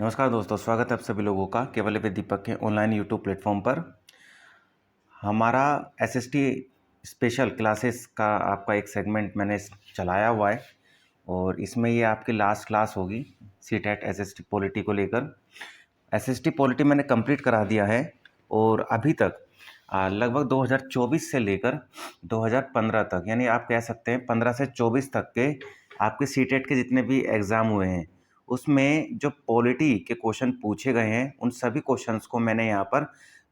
नमस्कार दोस्तों, स्वागत है आप सभी लोगों का केवल विद दीपक के ऑनलाइन यूट्यूब प्लेटफॉर्म पर। हमारा एसएसटी स्पेशल क्लासेस का आपका एक सेगमेंट मैंने चलाया हुआ है और इसमें ये आपकी लास्ट क्लास होगी सीटेट एसएसटी पॉलिटी को लेकर। एसएसटी पॉलिटी मैंने कंप्लीट करा दिया है और अभी तक लगभग 2024 से लेकर 2015 तक, यानी आप कह सकते हैं 15 से 24 तक के आपके सीटेट के जितने भी एग्ज़ाम हुए हैं उसमें जो पॉलिटी के क्वेश्चन पूछे गए हैं उन सभी क्वेश्चंस को मैंने यहाँ पर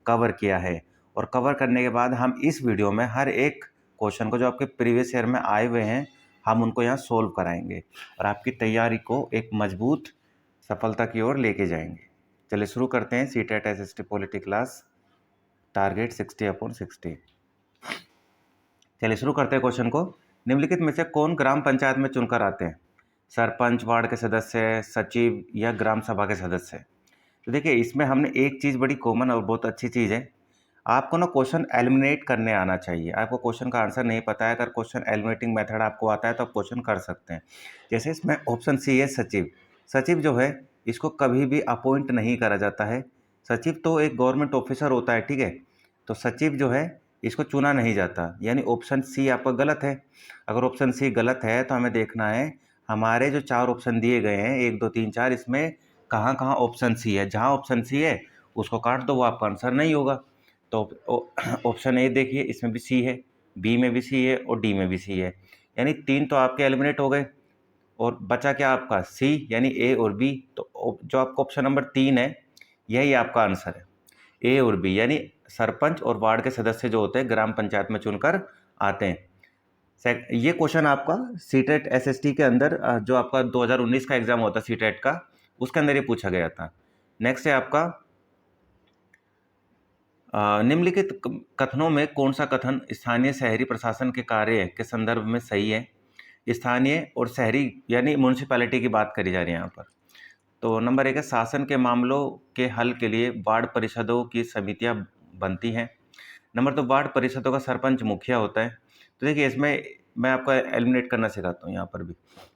कवर किया है। और कवर करने के बाद हम इस वीडियो में हर एक क्वेश्चन को जो आपके प्रीवियस ईयर में आए हुए हैं हम उनको यहाँ सोल्व कराएंगे और आपकी तैयारी को एक मजबूत सफलता की ओर लेके जाएंगे। चलिए शुरू करते हैं CTET SST polity class target 60/60। चलिए शुरू करते हैं क्वेश्चन को। निम्नलिखित में से कौन ग्राम पंचायत में चुनकर आते हैं? सरपंच, वार्ड के सदस्य, सचिव या ग्राम सभा के सदस्य? तो देखिए इसमें हमने एक चीज़ बड़ी कॉमन और बहुत अच्छी चीज़ है, आपको ना क्वेश्चन एलिमिनेट करने आना चाहिए। आपको क्वेश्चन का आंसर नहीं पता है, अगर क्वेश्चन एलिमिनेटिंग मेथड आपको आता है तो आप क्वेश्चन कर सकते हैं। जैसे इसमें ऑप्शन सी है सचिव। सचिव जो है इसको कभी भी अपॉइंट नहीं करा जाता है। सचिव तो एक गवर्नमेंट ऑफिसर होता है, ठीक है। तो सचिव जो है इसको चुना नहीं जाता, यानी ऑप्शन सी आपका गलत है। अगर ऑप्शन सी गलत है तो हमें देखना है हमारे जो 4 ऑप्शन दिए गए हैं 1 2 3 4, इसमें कहाँ कहाँ ऑप्शन सी है। जहाँ ऑप्शन सी है उसको काट दो, वो आपका आंसर नहीं होगा। तो ऑप्शन ए देखिए, इसमें भी सी है, बी में भी सी है और डी में भी सी है, यानी 3 तो आपके एलिमिनेट हो गए और बचा क्या आपका सी, यानी ए और बी। तो जो आपका ऑप्शन नंबर 3 है यही आपका आंसर है, ए और बी, यानी सरपंच और वार्ड के सदस्य जो होते हैं ग्राम पंचायत में चुनकर आते हैं। ये क्वेश्चन आपका सीटेट एसएसटी के अंदर जो आपका 2019 का एग्जाम होता है सीटेट का, उसके अंदर ये पूछा गया था। नेक्स्ट है आपका निम्नलिखित कथनों में कौन सा कथन स्थानीय शहरी प्रशासन के कार्य के संदर्भ में सही है? स्थानीय और शहरी यानी म्यूनसिपैलिटी की बात करी जा रही है यहाँ पर। तो नंबर 1 है शासन के मामलों के हल के लिए वार्ड परिषदों की समितियाँ बनती हैं। नंबर 2 वार्ड परिषदों का सरपंच मुखिया होता है। तो देखिए इसमें मैं आपको एलिमिनेट करना सिखाता हूँ यहाँ पर भी।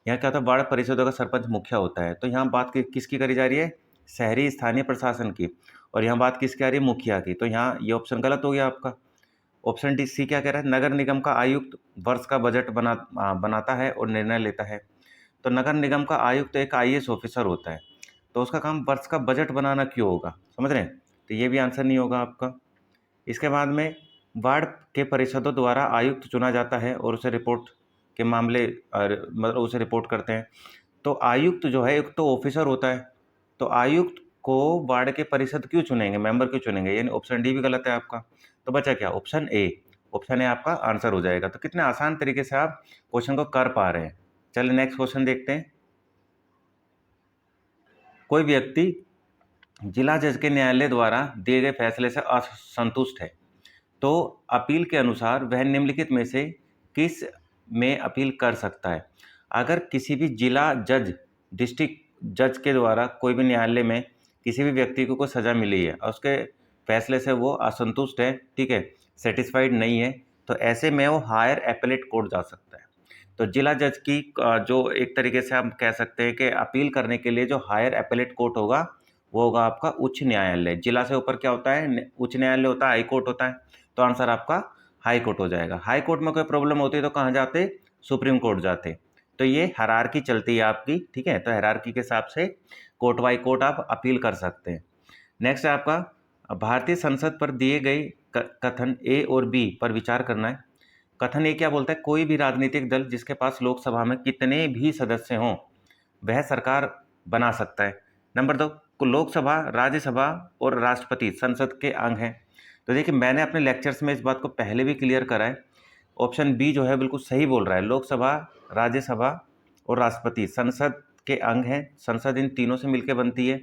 यहाँ क्या होता है, वार्ड परिषदों का सरपंच मुखिया होता है, तो यहाँ बात किसकी करी जा रही है? शहरी स्थानीय प्रशासन की। और यहाँ बात किसकी आ रही है? मुखिया की। तो यहाँ ये ऑप्शन गलत हो गया आपका। ऑप्शन डी सी क्या कह रहा है? नगर निगम का आयुक्त वर्ष का बजट बनाता है और निर्णय लेता है। तो नगर निगम का आयुक्त एक आईएएस ऑफिसर होता है, तो उसका काम वर्ष का बजट बनाना क्यों होगा? समझ रहे हैं? तो ये भी आंसर नहीं होगा आपका। इसके बाद में वार्ड के परिषदों द्वारा आयुक्त चुना जाता है और उसे रिपोर्ट के मामले मतलब उसे रिपोर्ट करते हैं। तो आयुक्त जो है एक तो ऑफिसर होता है, तो आयुक्त को वार्ड के परिषद क्यों चुनेंगे, मेंबर क्यों चुनेंगे? यानी ऑप्शन डी भी गलत है आपका। तो बचा क्या? Option A. ऑप्शन ए आपका आंसर हो जाएगा। तो कितने आसान तरीके से आप क्वेश्चन को कर पा रहे हैं। चलिए नेक्स्ट क्वेश्चन देखते हैं। कोई व्यक्ति जिला जज के न्यायालय द्वारा दिए गए फैसले से असंतुष्ट है, तो अपील के अनुसार वह निम्नलिखित में से किस में अपील कर सकता है? अगर किसी भी जिला जज, डिस्ट्रिक्ट जज के द्वारा कोई भी न्यायालय में किसी भी व्यक्ति को कोई सज़ा मिली है और उसके फैसले से वो असंतुष्ट है, ठीक है, सेटिस्फाइड नहीं है, तो ऐसे में वो हायर एपेलेट कोर्ट जा सकता है। तो जिला जज की जो एक तरीके से हम कह सकते हैं कि अपील करने के लिए जो हायर एपेलेट कोर्ट होगा वो होगा आपका उच्च न्यायालय। जिला से ऊपर क्या होता है? उच्च न्यायालय होता है, हाई कोर्ट होता है। तो आंसर आपका हाई कोर्ट हो जाएगा। हाई कोर्ट में कोई प्रॉब्लम होती है तो कहाँ जाते? सुप्रीम कोर्ट जाते। तो ये हायरार्की चलती है आपकी, ठीक है। तो हायरार्की के हिसाब से कोर्ट बाई कोर्ट आप अपील कर सकते हैं। नेक्स्ट है आपका भारतीय संसद पर दिए गए कथन ए और बी पर विचार करना है। कथन ए क्या बोलता है? कोई भी राजनीतिक दल जिसके पास लोकसभा में कितने भी सदस्य हों वह सरकार बना सकता है। नंबर 2, लोकसभा, राज्यसभा और राष्ट्रपति संसद के अंग हैं। तो देखिए मैंने अपने लेक्चर्स में इस बात को पहले भी क्लियर करा है। ऑप्शन बी जो है बिल्कुल सही बोल रहा है। लोकसभा, राज्यसभा और राष्ट्रपति संसद के अंग हैं। संसद इन तीनों से मिलकर बनती है।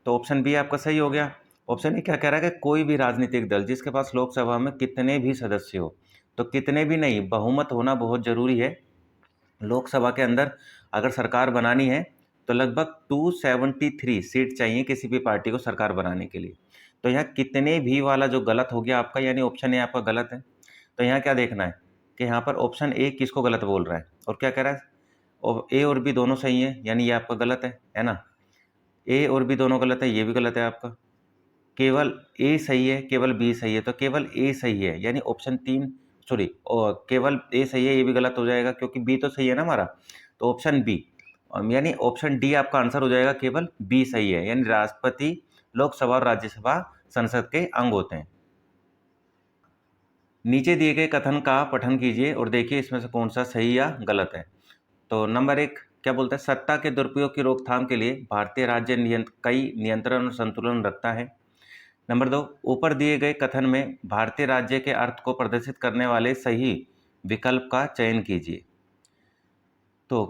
तो ऑप्शन बी आपका सही हो गया। ऑप्शन ए क्या कह रहा है कि कोई भी राजनीतिक दल जिसके पास लोकसभा में कितने भी सदस्य हो। तो कितने भी नहीं, बहुमत होना बहुत ज़रूरी है। लोकसभा के अंदर अगर सरकार बनानी है तो लगभग 273 सीट चाहिए किसी भी पार्टी को सरकार बनाने के लिए। तो यहाँ कितने भी वाला जो गलत हो गया आपका, यानी ऑप्शन ए आपका गलत है। तो यहाँ क्या देखना है कि यहाँ पर ऑप्शन ए किसको गलत बोल रहा है और क्या कह रहा है? और ए और बी दोनों सही है, यानी ये आपका गलत है ना। ए और बी दोनों गलत है, ये भी गलत है आपका। केवल ए सही है, केवल बी सही है, तो केवल ए सही है, यानी ऑप्शन 3 सॉरी और केवल ए सही है, ये भी गलत हो जाएगा क्योंकि बी तो सही है ना हमारा। तो ऑप्शन बी यानी ऑप्शन डी आपका आंसर हो जाएगा, केवल बी सही है, यानी राष्ट्रपति लोकसभा और राज्यसभा संसद के अंग होते हैं। नीचे दिए गए कथन का पठन कीजिए और देखिए इसमें से कौन सा सही या गलत है। तो नंबर 1 क्या बोलता है, सत्ता के दुरुपयोग की रोकथाम के लिए भारतीय राज्य कई नियंत्रण और संतुलन रखता है। नंबर 2, ऊपर दिए गए कथन में भारतीय राज्य के अर्थ को प्रदर्शित करने वाले सही विकल्प का चयन कीजिए। तो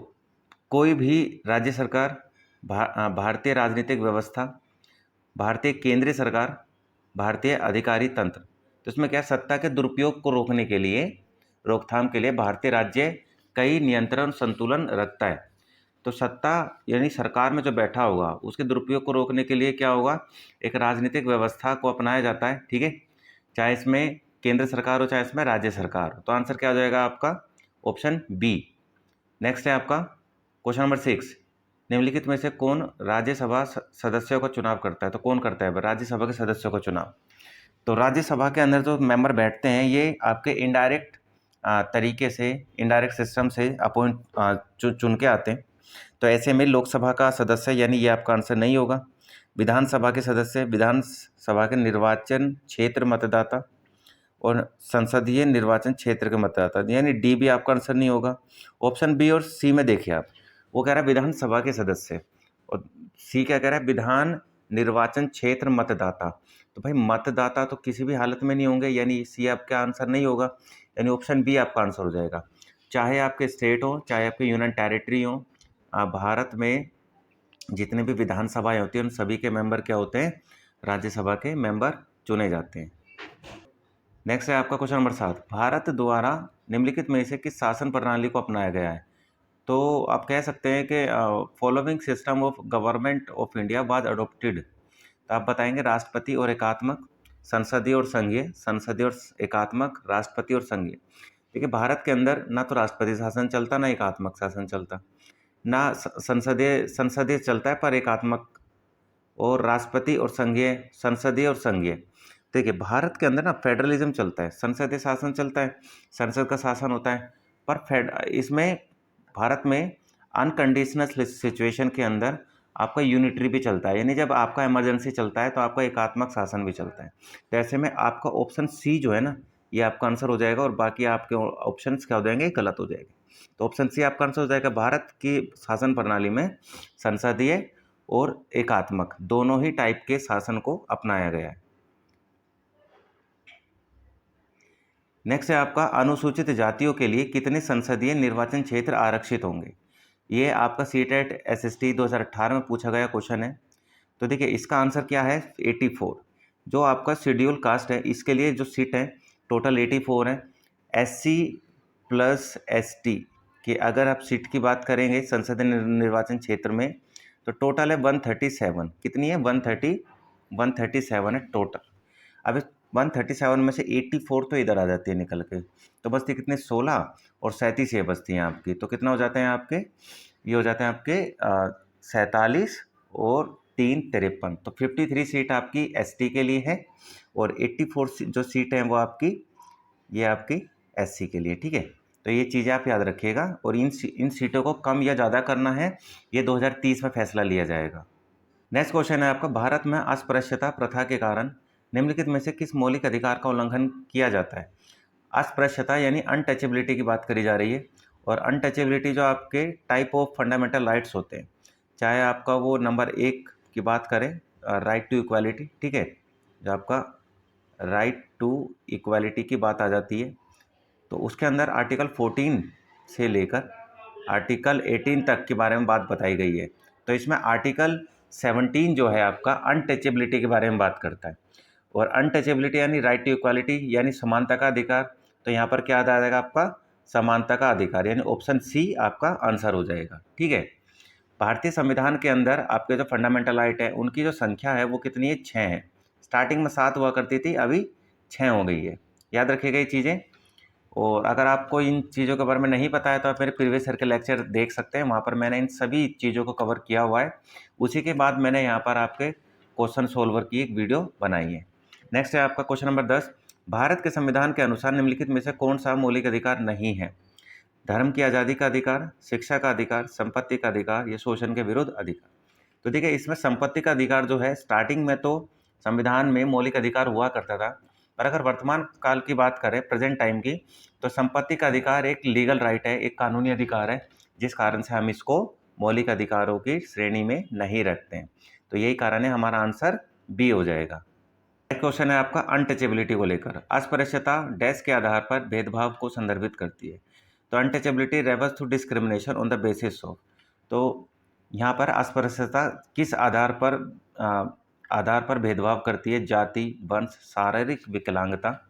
कोई भी राज्य सरकार, भारतीय राजनीतिक व्यवस्था, भारतीय केंद्रीय सरकार, भारतीय अधिकारी तंत्र। तो इसमें क्या है, सत्ता के दुरुपयोग को रोकने के लिए, रोकथाम के लिए भारतीय राज्य कई नियंत्रण संतुलन रखता है। तो सत्ता यानी सरकार में जो बैठा होगा उसके दुरुपयोग को रोकने के लिए क्या होगा, एक राजनीतिक व्यवस्था को अपनाया जाता है, ठीक है, चाहे इसमें केंद्र सरकार हो चाहे इसमें राज्य सरकार हो। तो आंसर क्या हो जाएगा आपका, ऑप्शन बी। नेक्स्ट है आपका क्वेश्चन नंबर 6, निम्नलिखित में से कौन राज्यसभा सदस्यों का चुनाव करता है। तो कौन करता है राज्यसभा के सदस्यों का चुनाव। तो राज्यसभा के अंदर जो मेंबर बैठते हैं ये आपके इनडायरेक्ट तरीके से, इनडायरेक्ट सिस्टम से अपॉइंट चुन के आते हैं। तो ऐसे में लोकसभा का सदस्य यानी ये आपका आंसर नहीं होगा। विधानसभा के सदस्य, विधानसभा के निर्वाचन क्षेत्र मतदाता और संसदीय निर्वाचन क्षेत्र के मतदाता, यानी डी भी आपका आंसर नहीं होगा। ऑप्शन बी और सी में देखिए आप, वो कह रहा है विधानसभा के सदस्य और सी क्या कह रहा है, विधान निर्वाचन क्षेत्र मतदाता। तो भाई मतदाता तो किसी भी हालत में नहीं होंगे, यानी सी आपका आंसर नहीं होगा, यानी ऑप्शन बी आपका आंसर हो जाएगा। चाहे आपके स्टेट हो चाहे आपके यूनियन टेरिटरी हो, भारत में जितने भी विधानसभाएं होती हैं उन सभी के मेंबर क्या होते हैं, राज्यसभा के मेंबर चुने जाते हैं। नेक्स्ट है आपका क्वेश्चन नंबर 7, भारत द्वारा निम्नलिखित में से किस शासन प्रणाली को अपनाया गया है। तो आप कह सकते हैं कि following system of government of India was adopted. तो आप बताएंगे राष्ट्रपति और एकात्मक, संसदीय और संघीय, संसदीय और एकात्मक, राष्ट्रपति और संघीय। देखिए भारत के अंदर ना तो राष्ट्रपति शासन चलता ना एकात्मक शासन चलता, ना संसदीय चलता है पर एकात्मक, और राष्ट्रपति और संघीय, संसदीय और संघीय। देखिए भारत के अंदर ना फेडरलिज्म चलता है, संसदीय शासन चलता है, संसद का शासन होता है, पर इसमें भारत में अनकंडीशनल सिचुएशन के अंदर आपका यूनिटरी भी चलता है, यानी जब आपका इमरजेंसी चलता है तो आपका एकात्मक शासन भी चलता है। तो ऐसे में आपका ऑप्शन सी जो है ना ये आपका आंसर हो जाएगा और बाकी आपके ऑप्शंस क्या हो जाएंगे, गलत हो जाएंगे। तो ऑप्शन सी आपका आंसर हो जाएगा, भारत की शासन प्रणाली में संसदीय और एकात्मक दोनों ही टाइप के शासन को अपनाया गया है। नेक्स्ट है आपका अनुसूचित जातियों के लिए कितने संसदीय निर्वाचन क्षेत्र आरक्षित होंगे। ये आपका सीटेट एसएसटी 2018 में पूछा गया क्वेश्चन है। तो देखिए इसका आंसर क्या है, 84। जो आपका शेड्यूल कास्ट है इसके लिए जो सीट है टोटल 84 है। एससी प्लस एसटी की अगर आप सीट की बात करेंगे संसदीय निर्वाचन क्षेत्र में तो टोटल है 137। कितनी है, 137 है टोटल। अब 137 में से 84 तो इधर आ जाती है निकल के, तो बचती कितने, 16 और 37 ये बचती हैं आपकी। तो कितना हो जाते हैं आपके, ये हो जाते हैं आपके 47 और 3 53। तो 53 सीट आपकी एसटी के लिए है और 84 जो सीट हैं वो आपकी, ये आपकी एससी के लिए, ठीक है। तो ये चीज़ें आप याद रखिएगा और इन सीटों को कम या ज़्यादा करना है ये 2030 में फैसला लिया जाएगा। नेक्स्ट क्वेश्चन है आपका, भारत में अस्पृश्यता प्रथा के कारण निम्नलिखित में से किस मौलिक अधिकार का उल्लंघन किया जाता है। अस्पृश्यता यानी अनटचेबिलिटी की बात करी जा रही है, और अनटचेबिलिटी जो आपके टाइप ऑफ फंडामेंटल राइट्स होते हैं, चाहे आपका वो नंबर 1 की बात करें राइट टू इक्वालिटी, ठीक है, जो आपका राइट टू इक्वालिटी की बात आ जाती है तो उसके अंदर आर्टिकल 14 से लेकर आर्टिकल 18 तक के बारे में बात बताई गई है। तो इसमें आर्टिकल 17 जो है आपका अनटचेबिलिटी के बारे में बात करता है, और अनटचेबिलिटी यानी राइट टू इक्वालिटी यानी समानता का अधिकार। तो यहाँ पर क्या आ जाएगा आपका, समानता का अधिकार, यानी ऑप्शन सी आपका आंसर हो जाएगा, ठीक है। भारतीय संविधान के अंदर आपके जो फंडामेंटल राइट है उनकी जो संख्या है वो कितनी है, 6 है। स्टार्टिंग में 7 हुआ करती थी, अभी 6 हो गई है, याद रखिएगा ये चीज़ें। और अगर आपको इन चीज़ों के बारे में नहीं पता है तो आप मेरे प्रीवियस ईयर के लेक्चर देख सकते हैं, वहाँ पर मैंने इन सभी चीज़ों को कवर किया हुआ है। उसी के बाद मैंने यहाँ पर आपके क्वेश्चन सोल्वर की एक वीडियो बनाई है। नेक्स्ट है आपका क्वेश्चन नंबर 10, भारत के संविधान के अनुसार निम्नलिखित में से कौन सा मौलिक अधिकार नहीं है? धर्म की आज़ादी का अधिकार, शिक्षा का अधिकार, संपत्ति का अधिकार या शोषण के विरुद्ध अधिकार। तो देखिए, इसमें संपत्ति का अधिकार जो है, स्टार्टिंग में तो संविधान में मौलिक अधिकार हुआ करता था, पर अगर वर्तमान काल की बात करें, प्रेजेंट टाइम की, तो संपत्ति का अधिकार एक लीगल राइट है, एक कानूनी अधिकार है, जिस कारण से हम इसको मौलिक अधिकारों की श्रेणी में नहीं रखते हैं। तो यही कारण है, हमारा आंसर बी हो जाएगा। नेक्स्ट क्वेश्चन है आपका अनटचेबिलिटी को लेकर। अस्पृश्यता डैश के आधार पर भेदभाव को संदर्भित करती है। तो untouchability refers to discrimination on the basis of, तो यहाँ पर अस्पृश्यता किस आधार पर भेदभाव करती है? जाति, वंश, शारीरिक विकलांगता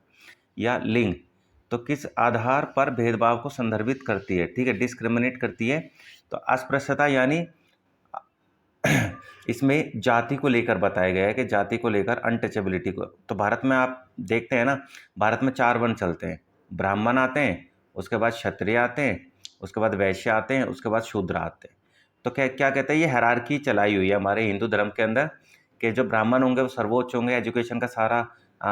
या लिंग। तो किस आधार पर भेदभाव को संदर्भित करती है? ठीक है, डिस्क्रिमिनेट करती है। तो अस्पृश्यता यानी इसमें जाति को लेकर बताया गया है कि जाति को लेकर अनटचेबिलिटी को। तो भारत में आप देखते हैं ना, भारत में 4 वर्ण चलते हैं। ब्राह्मण आते हैं, उसके बाद क्षत्रिय आते हैं, उसके बाद वैश्य आते हैं, उसके बाद शूद्र आते हैं। तो क्या क्या कहते हैं, ये हायरार्की चलाई हुई है हमारे हिंदू धर्म के अंदर कि जो ब्राह्मण होंगे वो सर्वोच्च होंगे, एजुकेशन का सारा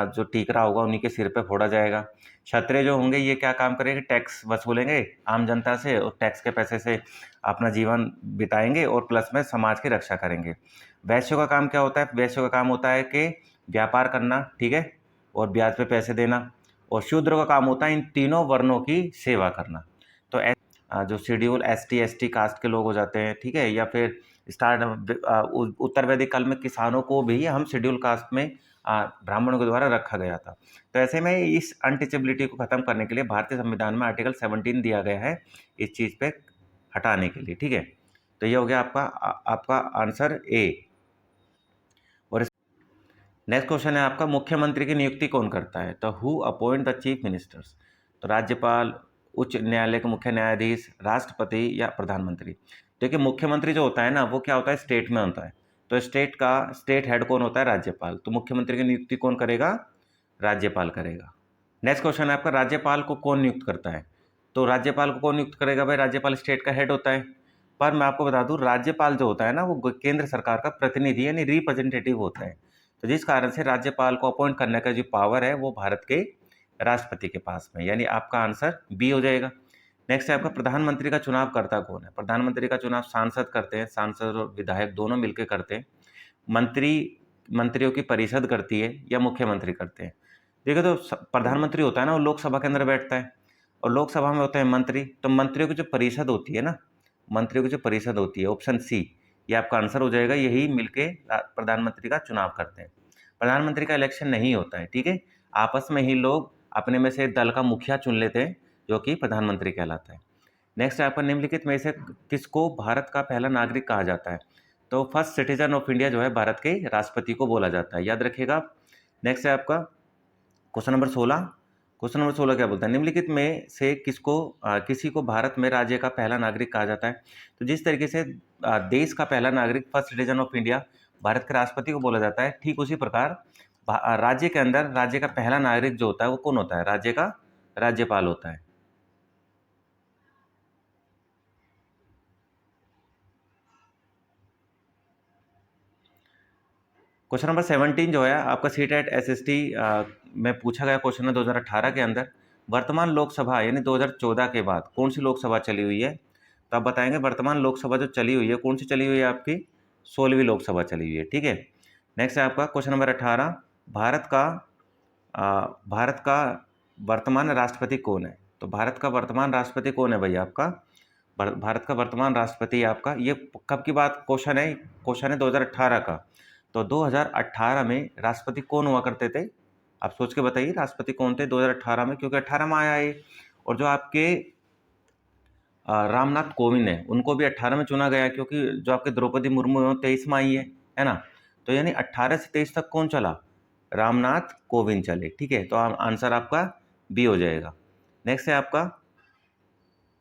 जो ठीकरा होगा उन्हीं के सिर पे फोड़ा जाएगा। क्षत्रिय जो होंगे ये क्या काम करेंगे? टैक्स वसूलेंगे आम जनता से और टैक्स के पैसे से अपना जीवन बिताएंगे और प्लस में समाज की रक्षा करेंगे। वैश्यों का काम क्या होता है? वैश्यों का काम होता है कि व्यापार करना, ठीक है, और ब्याज पे पैसे देना। और शूद्र का काम होता है इन तीनों वर्णों की सेवा करना। तो जो शेड्यूल ST ST कास्ट के लोग हो जाते हैं, ठीक है, या फिर उत्तर वैदिक काल में किसानों को भी हम शेड्यूल कास्ट में ब्राह्मणों के द्वारा रखा गया था। तो ऐसे में इस अनटचेबिलिटी को खत्म करने के लिए भारतीय संविधान में आर्टिकल 17 दिया गया है इस चीज़ पे हटाने के लिए, ठीक है। तो ये हो गया आपका आंसर ए। और नेक्स्ट क्वेश्चन है आपका, मुख्यमंत्री की नियुक्ति कौन करता है? तो who appoint the chief ministers? तो राज्यपाल, उच्च न्यायालय के मुख्य न्यायाधीश, राष्ट्रपति या प्रधानमंत्री? देखिए, मुख्यमंत्री जो होता है ना, वो क्या होता है? स्टेट में होता है। तो स्टेट हेड कौन होता है? राज्यपाल। तो मुख्यमंत्री की नियुक्ति कौन करेगा? राज्यपाल करेगा। नेक्स्ट क्वेश्चन है आपका, राज्यपाल को कौन नियुक्त करता है? तो राज्यपाल को कौन नियुक्त करेगा? भाई, राज्यपाल स्टेट का हेड होता है। पर मैं आपको बता दूं, राज्यपाल जो होता है ना, वो केंद्र सरकार का प्रतिनिधि यानी रिप्रेजेंटेटिव होता है। तो जिस कारण से राज्यपाल को अपॉइंट करने का जो पावर है वो भारत के राष्ट्रपति के पास में, यानी आपका आंसर बी हो जाएगा। नेक्स्ट है आपका, प्रधानमंत्री का चुनाव करता कौन है? प्रधानमंत्री का चुनाव सांसद करते हैं, सांसद और विधायक दोनों मिलकर करते हैं। मंत्रियों की परिषद करती है या मुख्यमंत्री करते हैं? देखो, तो प्रधानमंत्री होता है ना, वो लोकसभा के अंदर बैठता है और लोकसभा में होते हैं मंत्री। तो मंत्रियों की जो परिषद होती है ना, मंत्रियों की जो परिषद होती है, ऑप्शन सी, ये आपका आंसर हो जाएगा। यही मिलके प्रधानमंत्री का चुनाव करते हैं। प्रधानमंत्री का इलेक्शन नहीं होता है, ठीक है, आपस में ही लोग अपने में से दल का मुखिया चुन लेते हैं जो कि प्रधानमंत्री कहलाता है। नेक्स्ट है आपका, निम्नलिखित में से किसको भारत का पहला नागरिक कहा जाता है? तो फर्स्ट सिटीजन ऑफ इंडिया जो है भारत के राष्ट्रपति को बोला जाता है, याद रखिएगा आप। नेक्स्ट है आपका क्वेश्चन नंबर 16। क्वेश्चन नंबर 16 क्या बोलता है? निम्नलिखित में से किसी को भारत में राज्य का पहला नागरिक कहा जाता है? तो जिस तरीके से देश का पहला नागरिक first citizen of India Bharat के राष्ट्रपति को बोला जाता है, ठीक उसी प्रकार राज्य के अंदर राज्य का पहला नागरिक जो होता है वो कौन होता है? राज्य का राज्यपाल होता है। क्वेश्चन नंबर 17 जो है आपका सीटेट SST में पूछा गया क्वेश्चन है 2018 के अंदर। वर्तमान लोकसभा यानी 2014 के बाद कौन सी लोकसभा चली हुई है? तो आप बताएंगे वर्तमान लोकसभा जो चली हुई है कौन सी चली हुई है? आपकी 16वीं लोकसभा चली हुई है, ठीक है। नेक्स्ट है आपका क्वेश्चन नंबर 18, भारत का वर्तमान राष्ट्रपति कौन है? तो भारत का वर्तमान राष्ट्रपति कौन है भैया? आपका भारत का वर्तमान राष्ट्रपति आपका, ये कब की बात क्वेश्चन है 2018 का। तो 2018 में राष्ट्रपति कौन हुआ करते थे? आप सोच के बताइए राष्ट्रपति कौन थे 2018 में, क्योंकि 18 में आया है। और जो आपके रामनाथ कोविंद है उनको भी 18 में चुना गया, क्योंकि जो आपके द्रौपदी मुर्मू है 23 में आई है ना। तो यानी 18 से 23 तक कौन चला? रामनाथ कोविंद चले, ठीक है। तो आंसर आपका बी हो जाएगा। नेक्स्ट है आपका,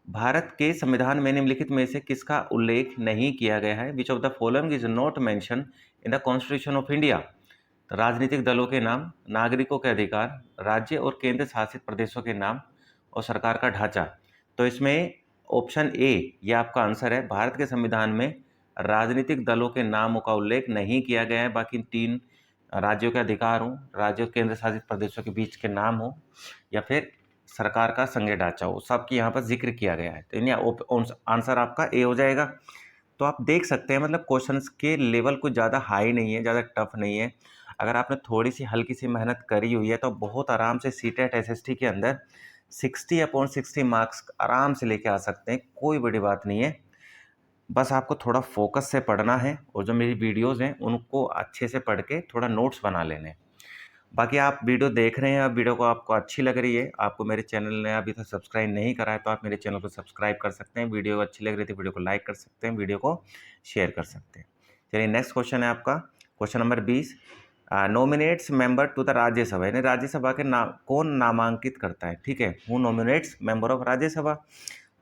भारत के संविधान में निम्नलिखित में से किसका उल्लेख नहीं किया गया है? Which of the following is not mention in the constitution of India? राजनीतिक दलों के नाम, नागरिकों के अधिकार, राज्य और केंद्र शासित प्रदेशों के नाम, और सरकार का ढांचा। तो इसमें ऑप्शन ए ये आपका आंसर है। भारत के संविधान में राजनीतिक दलों के नामों का उल्लेख नहीं किया गया है। बाकी 3 राज्यों के अधिकार हों, राज्यों केंद्र शासित प्रदेशों के बीच के नाम हो या फिर सरकार का संघीय ढांचा हो, सबकी यहाँ पर जिक्र किया गया है। तो यानी आंसर आपका ए हो जाएगा। तो आप देख सकते हैं मतलब क्वेश्चंस के लेवल कुछ ज़्यादा हाई नहीं है, ज़्यादा टफ नहीं है। अगर आपने थोड़ी सी हल्की सी मेहनत करी हुई है तो बहुत आराम से सीटेट एसएसटी के अंदर 60/60 मार्क्स आराम से लेके आ सकते हैं, कोई बड़ी बात नहीं है। बस आपको थोड़ा फोकस से पढ़ना है और जो मेरी वीडियोज़ हैं उनको अच्छे से पढ़ के थोड़ा नोट्स बना लेने हैं। बाकी आप वीडियो देख रहे हैं, अब वीडियो को आपको अच्छी लग रही है, आपको मेरे चैनल ने अभी तक सब्सक्राइब नहीं करा है तो आप मेरे चैनल को सब्सक्राइब कर सकते हैं। वीडियो अच्छी लग रही थी, वीडियो को लाइक कर सकते हैं, वीडियो को शेयर कर सकते हैं। चलिए नेक्स्ट क्वेश्चन है आपका, question number 20। Nominates member to the Rajya Sabha, यानी राज्यसभा के कौन नामांकित करता है, ठीक है। Who nominates member of Rajya Sabha,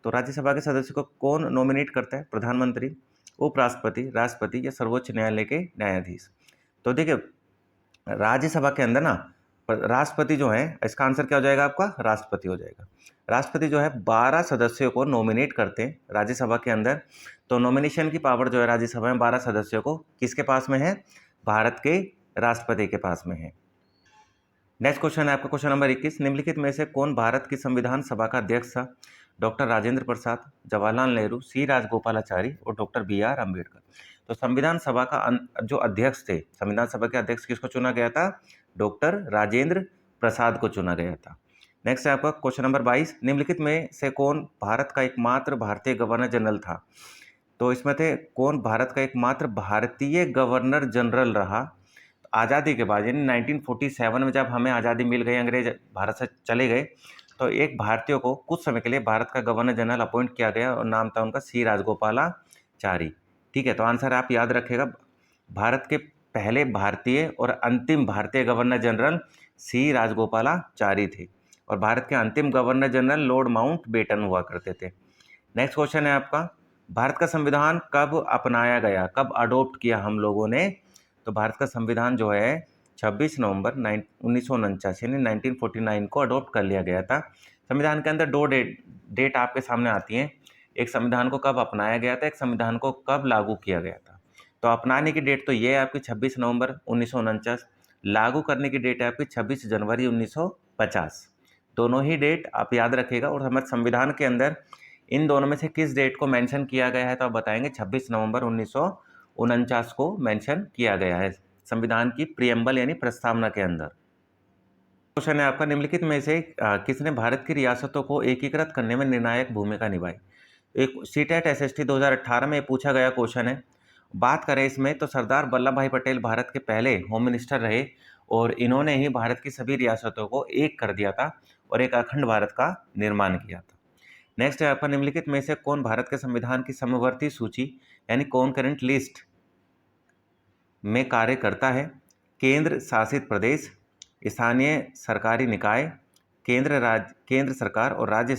तो राज्यसभा के सदस्य को कौन नॉमिनेट करता है, प्रधानमंत्री, उपराष्ट्रपति, राष्ट्रपति या सर्वोच्च न्यायालय के न्यायाधीश। तो देखिए राज्यसभा के अंदर ना राष्ट्रपति जो है, इसका आंसर क्या हो जाएगा आपका, राष्ट्रपति हो जाएगा। राष्ट्रपति जो है 12 सदस्यों को नॉमिनेट करते हैं राज्यसभा के अंदर। तो नॉमिनेशन की पावर जो है राज्यसभा में 12 सदस्यों को किसके पास में है, भारत के राष्ट्रपति के पास में है। नेक्स्ट क्वेश्चन है आपका क्वेश्चन नंबर 21। निम्नलिखित में से कौन भारत की संविधान सभा का अध्यक्ष था, डॉक्टर राजेंद्र प्रसाद, जवाहरलाल नेहरू, सी राजगोपालाचारी और डॉक्टर बी.आर. अम्बेडकर। तो संविधान सभा का जो अध्यक्ष थे, संविधान सभा के अध्यक्ष किसको चुना गया था, डॉक्टर राजेंद्र प्रसाद को चुना गया था। नेक्स्ट है आपका क्वेश्चन नंबर 22। निम्नलिखित में से कौन भारत का एकमात्र भारतीय गवर्नर जनरल था। तो इसमें थे कौन भारत का एकमात्र भारतीय गवर्नर जनरल रहा आज़ादी के बाद, यानी 1947 में जब हमें आज़ादी मिल गई, अंग्रेज भारत से चले गए, तो एक भारतीय को कुछ समय के लिए भारत का गवर्नर जनरल अपॉइंट किया गया और नाम था उनका सी राजगोपालाचारी, ठीक है। तो आंसर आप याद रखेगा, भारत के पहले भारतीय और अंतिम भारतीय गवर्नर जनरल सी राजगोपालाचारी थे और भारत के अंतिम governor general Lord Mountbatten हुआ करते थे। नेक्स्ट क्वेश्चन है आपका, भारत का संविधान कब अपनाया गया, कब अडोप्ट किया हम लोगों ने। तो भारत का संविधान जो है 26 नवंबर 1949 यानी 1949 को अडोप्ट कर लिया गया था। संविधान के अंदर 2 डेट आपके सामने आती हैं, एक संविधान को कब अपनाया गया था, एक संविधान को कब लागू किया गया था। तो अपनाने की डेट तो ये है आपकी 26 नवंबर 1949, लागू करने की डेट है आपकी 26 जनवरी 1950। दोनों ही डेट आप याद रखिएगा और हमारे संविधान के अंदर इन दोनों में से किस डेट को मेंशन किया गया है तो आप बताएंगे 26 नवंबर 1949 को मेंशन किया गया है संविधान की प्रियम्बल यानी प्रस्तावना के अंदर। क्वेश्चन है आपका, निम्नलिखित में से किसने भारत की रियासतों को एकीकृत करने में निर्णायक भूमिका निभाई। एक सीटेट एसएसटी 2018 में पूछा गया क्वेश्चन है। बात करें इसमें तो सरदार वल्लभ भाई पटेल भारत के पहले होम मिनिस्टर रहे और इन्होंने ही भारत की सभी रियासतों को एक कर दिया था और एक अखंड भारत का निर्माण किया था। नेक्स्ट है आपका, निम्नलिखित में से कौन भारत के संविधान की समवर्ती सूची यानी कॉन्करेंट लिस्ट में कार्य करता है। केंद्र शासित प्रदेश, स्थानीय सरकारी निकाय, केंद्र सरकार और राज्य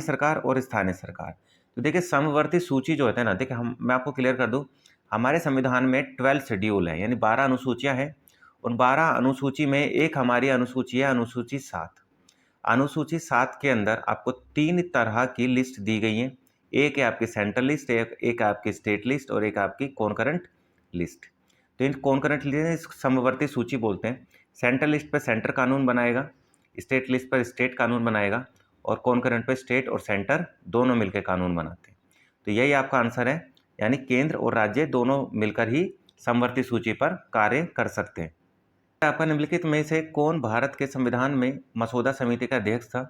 सरकार और स्थानीय सरकार। तो देखिए समवर्ती सूची जो होता है ना, देखिए मैं आपको क्लियर कर दूं, हमारे संविधान में 12 शेड्यूल है यानी 12 अनुसूचियां हैं। उन 12 अनुसूची में एक हमारी अनुसूची है अनुसूची 7। अनुसूची 7 के अंदर आपको 3 तरह की लिस्ट दी गई है, एक है आपकी सेंट्रल लिस्ट, एक आपकी स्टेट लिस्ट और एक आपकी कॉन्करेंट लिस्ट। तो इन कॉन्करेंट लिस्ट समवर्ती सूची बोलते हैं। सेंट्रल लिस्ट पर सेंटर कानून बनाएगा, स्टेट लिस्ट पर स्टेट कानून बनाएगा और कॉन्करेंट पर स्टेट और सेंटर दोनों मिलकर कानून बनाते हैं। तो यही आपका आंसर है, यानी केंद्र और राज्य दोनों मिलकर ही समवर्ती सूची पर कार्य कर सकते हैं। आपका निम्नलिखित में से कौन भारत के संविधान में मसौदा समिति का अध्यक्ष था।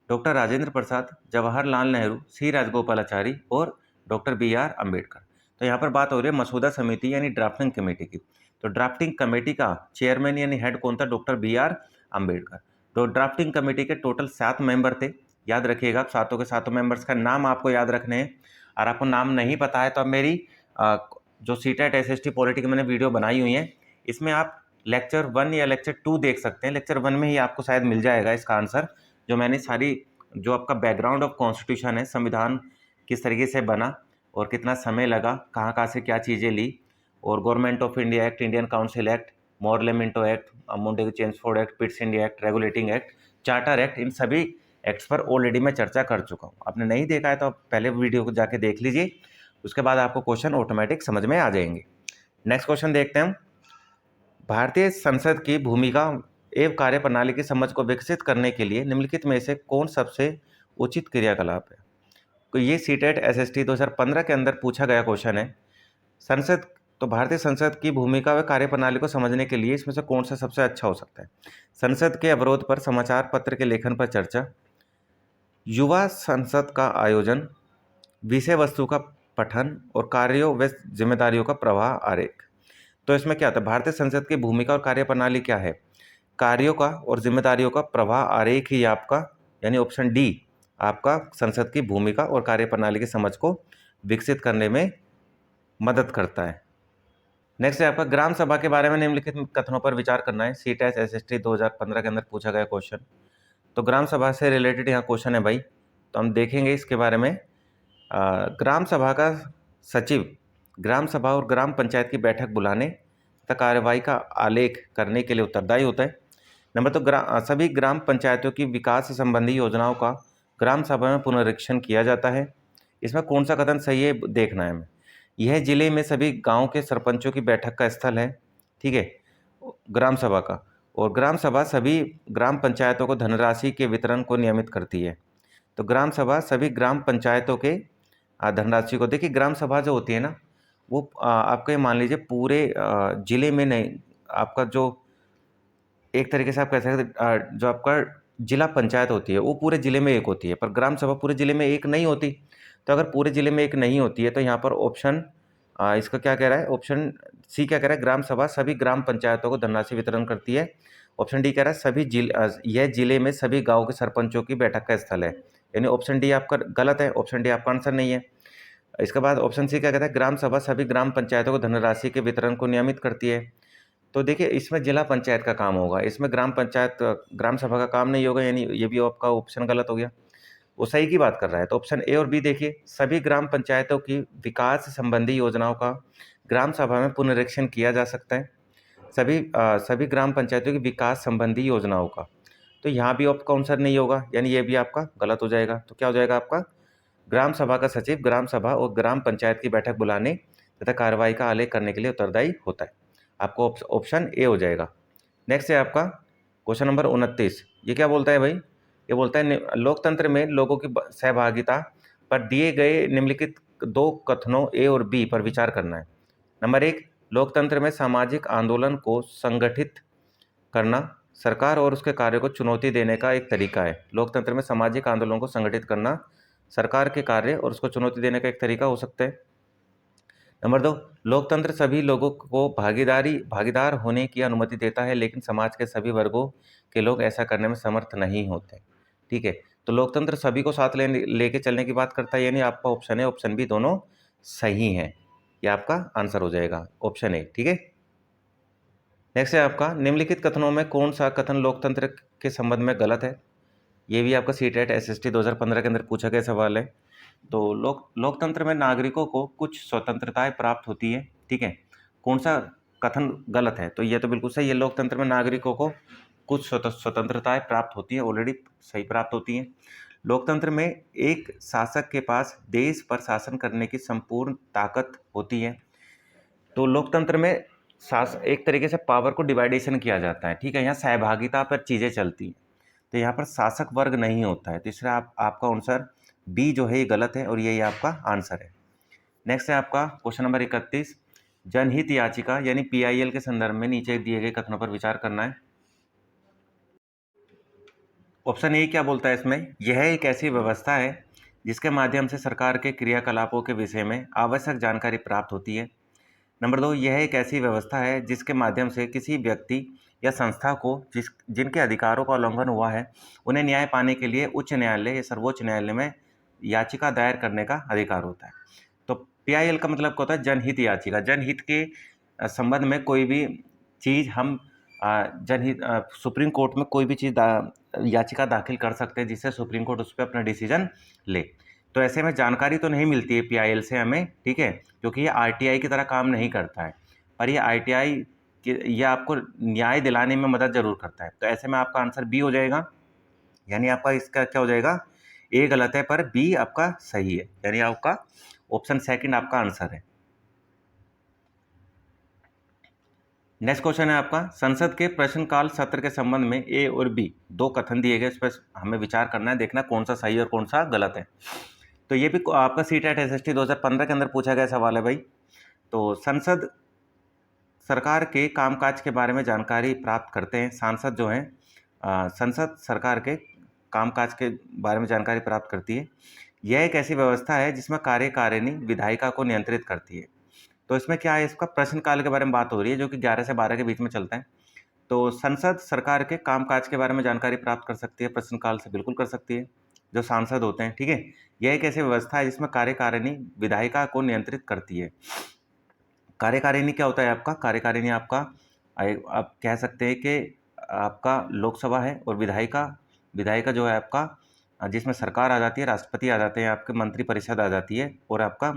डॉक्टर राजेंद्र प्रसाद, जवाहरलाल नेहरू, सी राजगोपालाचारी और डॉक्टर बी.आर. अम्बेडकर। तो यहाँ पर बात हो रही है मसौदा समिति यानी ड्राफ्टिंग कमेटी की। तो ड्राफ्टिंग कमेटी का चेयरमैन यानी हेड कौन था, डॉक्टर बी.आर. अम्बेडकर। तो ड्राफ्टिंग कमेटी के टोटल 7 मेंबर थे, याद रखिएगा, सातों के सातों मेंबर्स का नाम आपको याद रखने हैं। और आपको नाम नहीं पता है तो अब मेरी जो सीटेट एसएसटी पॉलिटी की मैंने वीडियो बनाई हुई है, इसमें आप लेक्चर 1 या लेक्चर 2 देख सकते हैं। लेक्चर 1 में ही आपको शायद मिल जाएगा इसका आंसर, जो मैंने सारी जो आपका बैकग्राउंड ऑफ कॉन्स्टिट्यूशन है, संविधान किस तरीके से बना और कितना समय लगा, कहाँ कहाँ से क्या चीज़ें ली, और government of India act, Indian council act, Morley Minto act, Montagu Chelmsford act, Pitt's India act, regulating act, charter act, इन सभी एक्ट्स पर ऑलरेडी मैं चर्चा कर चुका हूँ। आपने नहीं देखा है तो आप पहले वीडियो को जाके देख लीजिए, उसके बाद आपको क्वेश्चन ऑटोमेटिक समझ में आ जाएंगे। नेक्स्ट क्वेश्चन देखते हैं हम। भारतीय संसद की भूमिका एवं कार्यप्रणाली की समझ को विकसित करने के लिए निम्नलिखित में से कौन सबसे उचित क्रियाकलाप है? तो ये सीटेट एसएसटी 2015 के अंदर पूछा गया क्वेश्चन है। संसद, तो भारतीय संसद की भूमिका व कार्यप्रणाली को समझने के लिए इसमें से कौन सा सबसे अच्छा हो सकता है? संसद के अवरोध पर समाचार पत्र के लेखन पर चर्चा, युवा संसद का आयोजन, विषय वस्तु का पठन और कार्यों व जिम्मेदारियों का प्रवाह आरेख। तो इसमें क्या होता है? भारतीय संसद की भूमिका और कार्यप्रणाली क्या है? कार्यों का और जिम्मेदारियों का प्रवाह आरेख ही आपका, यानी ऑप्शन डी आपका संसद की भूमिका और कार्यप्रणाली की समझ को विकसित करने में मदद करता है। नेक्स्ट है आपका ग्राम सभा के बारे में निम्नलिखित कथनों पर विचार करना है। सीटेट एसएसटी 2015 के अंदर पूछा गया क्वेश्चन। तो ग्राम सभा से रिलेटेड यहाँ क्वेश्चन है भाई, तो हम देखेंगे इसके बारे में। ग्राम सभा का सचिव ग्राम सभा और ग्राम पंचायत की बैठक बुलाने तथा कार्यवाही का आलेख करने के लिए उत्तरदायी होता है। नंबर तो सभी ग्राम पंचायतों की विकास संबंधी योजनाओं का ग्राम सभा में पुनरीक्षण किया जाता है। इसमें कौन सा कथन सही है देखना है हमें। यह जिले में सभी गांव के सरपंचों की बैठक का स्थल है, ठीक है, ग्राम सभा का। और ग्राम सभा सभी ग्राम पंचायतों को धनराशि के वितरण को नियमित करती है। तो ग्राम सभा सभी ग्राम पंचायतों के धनराशि को, देखिए ग्राम सभा जो होती है ना, वो आपके मान लीजिए पूरे जिले में नहीं, आपका जो एक तरीके से आप कह सकते जो आपका जिला पंचायत होती है वो पूरे जिले में एक होती है, पर ग्राम सभा पूरे जिले में एक नहीं होती। तो अगर पूरे जिले में एक नहीं होती है तो यहाँ पर ऑप्शन इसका क्या कह रहा है, ऑप्शन सी क्या कह रहा है, ग्राम सभा सभी ग्राम पंचायतों को धनराशि वितरण करती है। ऑप्शन डी कह रहा है सभी यह जिले में सभी गाँव के सरपंचों की बैठक का स्थल है, यानी ऑप्शन डी आपका गलत है, ऑप्शन डी आपका आंसर नहीं है। इसके बाद ऑप्शन सी क्या कहता है, ग्राम सभा सभी ग्राम पंचायतों को धनराशि के वितरण को नियमित करती है। तो देखिए इसमें जिला पंचायत का काम होगा, इसमें ग्राम पंचायत ग्राम सभा का काम नहीं होगा, यानी ये भी आपका ऑप्शन गलत हो गया। वो सही की बात कर रहा है। तो ऑप्शन ए और बी देखिए, सभी ग्राम पंचायतों की विकास संबंधी योजनाओं का ग्राम सभा में पुनरीक्षण किया जा सकता है। सभी ग्राम पंचायतों की विकास संबंधी योजनाओं का, तो यहाँ भी आपका आंसर नहीं होगा, यानी ये भी आपका गलत हो जाएगा। तो क्या हो जाएगा आपका, ग्राम सभा का सचिव ग्राम सभा और ग्राम पंचायत की बैठक बुलाने तथा कार्रवाई का आलेख करने के लिए उत्तरदायी होता है। आपको ऑप्शन ए हो जाएगा। नेक्स्ट है आपका क्वेश्चन नंबर 29। ये क्या बोलता है भाई, ये बोलता है लोकतंत्र में लोगों की सहभागिता पर दिए गए निम्नलिखित दो कथनों ए और बी पर विचार करना है। नंबर 1, लोकतंत्र में सामाजिक आंदोलन को संगठित करना सरकार और उसके कार्य को चुनौती देने का एक तरीका है। लोकतंत्र में सामाजिक आंदोलन को संगठित करना सरकार के कार्य और उसको चुनौती देने का एक तरीका हो सकता है। नंबर 2, लोकतंत्र सभी लोगों को भागीदार होने की अनुमति देता है, लेकिन समाज के सभी वर्गों के लोग ऐसा करने में समर्थ नहीं होते। ठीक है, तो लोकतंत्र सभी को साथ लेके चलने की बात करता है, यानी आपका ऑप्शन है, ऑप्शन बी दोनों सही हैं। ये आपका आंसर हो जाएगा ऑप्शन ए। ठीक है, नेक्स्ट है आपका निम्नलिखित कथनों में कौन सा कथन लोकतंत्र के संबंध में गलत है। ये भी आपका सीटेट एसएसटी 2015 के अंदर पूछा गया सवाल है। तो लोकतंत्र में नागरिकों को कुछ स्वतंत्रताएं प्राप्त होती है। ठीक है, कौन सा कथन गलत है, तो ये तो बिल्कुल सही है, लोकतंत्र में नागरिकों को कुछ स्वतंत्रताएं प्राप्त होती हैं, ऑलरेडी सही प्राप्त होती हैं। लोकतंत्र में एक शासक के पास देश पर शासन करने की संपूर्ण ताकत होती है। तो लोकतंत्र में एक तरीके से पावर को डिवाइडेशन किया जाता है। ठीक है, यहाँ सहभागिता पर चीज़ें चलती हैं, तो यहाँ पर शासक वर्ग नहीं होता है। तीसरा आपका आंसर बी जो है ये गलत है और यही आपका आंसर है। नेक्स्ट है आपका क्वेश्चन नंबर 31, जनहित याचिका यानी पीआईएल के संदर्भ में नीचे दिए गए कथनों पर विचार करना है। ऑप्शन ए क्या बोलता है इसमें, यह एक ऐसी व्यवस्था है जिसके माध्यम से सरकार के क्रियाकलापों के विषय में आवश्यक जानकारी प्राप्त होती है। नंबर 2, यह एक ऐसी व्यवस्था है जिसके माध्यम से किसी व्यक्ति या संस्था को जिनके अधिकारों का उल्लंघन हुआ है उन्हें न्याय पाने के लिए उच्च न्यायालय या सर्वोच्च न्यायालय में याचिका दायर करने का अधिकार होता है। तो पीआईएल का मतलब क्या होता है, जनहित याचिका। जनहित के संबंध में कोई भी चीज़ हम जनहित सुप्रीम कोर्ट में कोई भी चीज़ याचिका दाखिल कर सकते हैं जिससे सुप्रीम कोर्ट उस पर अपना डिसीजन ले। तो ऐसे में जानकारी तो नहीं मिलती है पीआईएल से हमें, ठीक है, क्योंकि ये आरटीआई की तरह काम नहीं करता है, पर ये आरटीआई ये आपको न्याय दिलाने में मदद जरूर करता है। तो ऐसे में आपका आंसर बी हो जाएगा, यानी आपका इसका क्या हो जाएगा, ए गलत है पर बी आपका सही है, यानी आपका ऑप्शन सेकंड आपका आंसर है। नेक्स्ट क्वेश्चन है आपका, संसद के प्रश्नकाल सत्र के संबंध में ए और बी दो कथन दिए गए, इस पर हमें विचार करना है, देखना कौन सा सही और कौन सा गलत है। तो ये भी आपका सीटेट एसएसटी 2015 के अंदर पूछा गया सवाल है भाई। तो संसद सरकार के कामकाज के बारे में जानकारी प्राप्त करते हैं, सांसद जो हैं संसद सरकार के कामकाज के बारे में जानकारी प्राप्त करती है। यह एक ऐसी व्यवस्था है जिसमें कार्यकारिणी विधायिका को नियंत्रित करती है। तो इसमें क्या है, इसका प्रश्नकाल के बारे में बात हो रही है जो कि 11 से 12 के बीच में चलता है। तो संसद सरकार के कामकाज के बारे में जानकारी प्राप्त कर सकती है, प्रश्नकाल से बिल्कुल कर सकती है, जो सांसद होते हैं, ठीक है। यह एक ऐसी व्यवस्था है जिसमें कार्यकारिणी विधायिका को नियंत्रित करती है। कार्यकारिणी क्या होता है आपका, कार्यकारिणी आपका आप कह सकते हैं कि आपका लोकसभा है, और विधायिका विधायिका जो है आपका जिसमें सरकार आ जाती है, राष्ट्रपति आ जाते हैं, आपके मंत्रिपरिषद आ जाती है, और आपका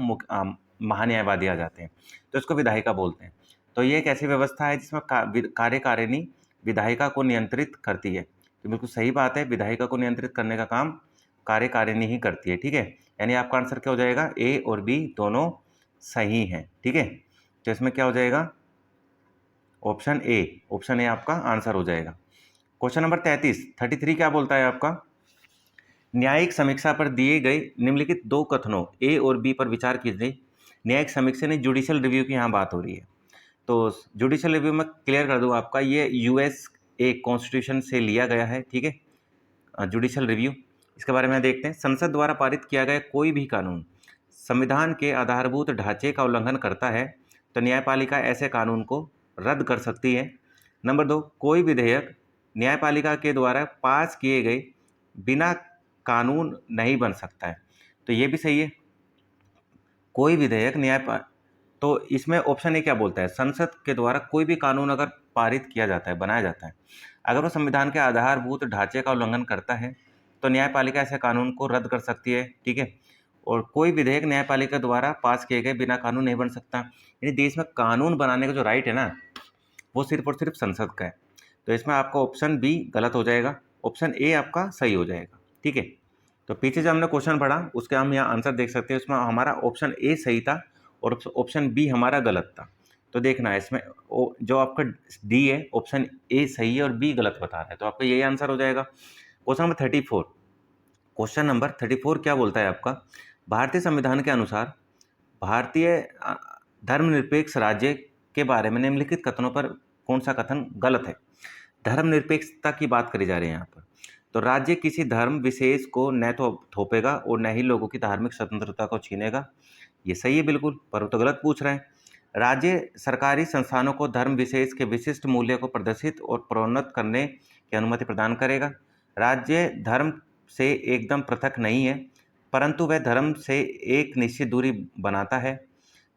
महान्यायवादी आ जाते हैं, तो इसको विधायिका बोलते हैं। तो ये एक ऐसी व्यवस्था है जिसमें कार्यकारिणी विधायिका को नियंत्रित करती है। तो बिल्कुल सही बात है, विधायिका को नियंत्रित करने का काम कार्यकारिणी ही करती है, ठीक है। यानी आपका आंसर क्या हो जाएगा, ए और बी दोनों सही हैं, ठीक है। तो इसमें क्या हो जाएगा, ऑप्शन ए आपका आंसर हो जाएगा। क्वेश्चन नंबर 33 क्या बोलता है आपका, न्यायिक समीक्षा पर दिए गए निम्नलिखित दो कथनों ए और बी पर विचार कीजिए। न्यायिक समीक्षा ने जुडिशियल रिव्यू की यहाँ बात हो रही है। तो जुडिशियल रिव्यू में क्लियर कर दूँ आपका, ये यूएस एक कॉन्स्टिट्यूशन से लिया गया है, ठीक है। जुडिशियल रिव्यू इसके बारे में देखते हैं। संसद द्वारा पारित किया गया कोई भी कानून संविधान के आधारभूत ढांचे का उल्लंघन करता है तो न्यायपालिका ऐसे कानून को रद्द कर सकती है। नंबर 2, कोई विधेयक न्यायपालिका के द्वारा पास किए गए बिना कानून नहीं बन सकता है। तो ये भी सही है, कोई विधेयक तो इसमें ऑप्शन ए क्या बोलता है, संसद के द्वारा कोई भी कानून अगर पारित किया जाता है, बनाया जाता है, अगर वो संविधान के आधारभूत ढांचे का उल्लंघन करता है तो न्यायपालिका ऐसे कानून को रद्द कर सकती है, ठीक है। और कोई विधेयक न्यायपालिका द्वारा पास किए गए बिना कानून नहीं बन सकता, यानी देश में कानून बनाने का जो राइट है ना, वो सिर्फ और सिर्फ संसद का है। तो इसमें आपका ऑप्शन बी गलत हो जाएगा, ऑप्शन ए आपका सही हो जाएगा, ठीक है। तो पीछे जो हमने क्वेश्चन पढ़ा उसके हम यहाँ आंसर देख सकते हैं, उसमें हमारा ऑप्शन ए सही था और ऑप्शन बी हमारा गलत था। तो देखना है इसमें जो आपका डी है, ऑप्शन ए सही है और बी गलत बता रहा है, तो आपका यही आंसर हो जाएगा। क्वेश्चन नंबर 34 क्या बोलता है आपका, भारतीय संविधान के अनुसार भारतीय धर्मनिरपेक्ष राज्य के बारे में निम्नलिखित कथनों पर कौन सा कथन गलत है। धर्मनिरपेक्षता की बात करी जा रही है यहाँ पर। तो राज्य किसी धर्म विशेष को न तो थोपेगा और न ही लोगों की धार्मिक स्वतंत्रता को छीनेगा, ये सही है बिल्कुल, पर वो तो गलत पूछ रहे हैं। राज्य सरकारी संस्थानों को धर्म विशेष के विशिष्ट मूल्य को प्रदर्शित और प्रोन्नत करने की अनुमति प्रदान करेगा। राज्य धर्म से एकदम पृथक नहीं है, परंतु वह धर्म से एक निश्चित दूरी बनाता है।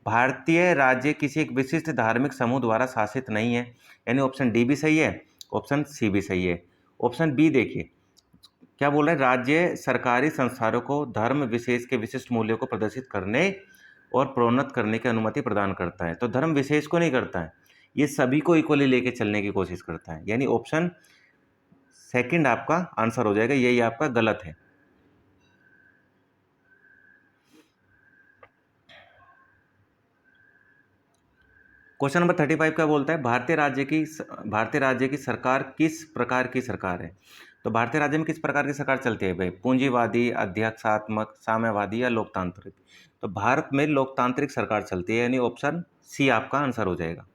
भारतीय राज्य किसी एक विशिष्ट धार्मिक समूह द्वारा शासित नहीं है, यानी ऑप्शन डी भी सही है, ऑप्शन सी भी सही है। ऑप्शन बी देखिए क्या बोल रहा है, राज्य सरकारी संस्थानों को धर्म विशेष के विशिष्ट मूल्यों को प्रदर्शित करने और प्रोन्नत करने की अनुमति प्रदान करता है। तो धर्म विशेष को नहीं करता है, ये सभी को इक्वली लेके चलने की कोशिश करता है, यानी ऑप्शन सेकंड आपका आंसर हो जाएगा, यही आपका गलत है। क्वेश्चन नंबर 35 क्या बोलता है, भारतीय राज्य की सरकार किस प्रकार की सरकार है। तो भारतीय राज्य में किस प्रकार की सरकार चलती है भाई, पूंजीवादी, अध्यक्षात्मक, साम्यवादी या लोकतांत्रिक। तो भारत में लोकतांत्रिक सरकार चलती है, यानी ऑप्शन सी आपका आंसर हो जाएगा।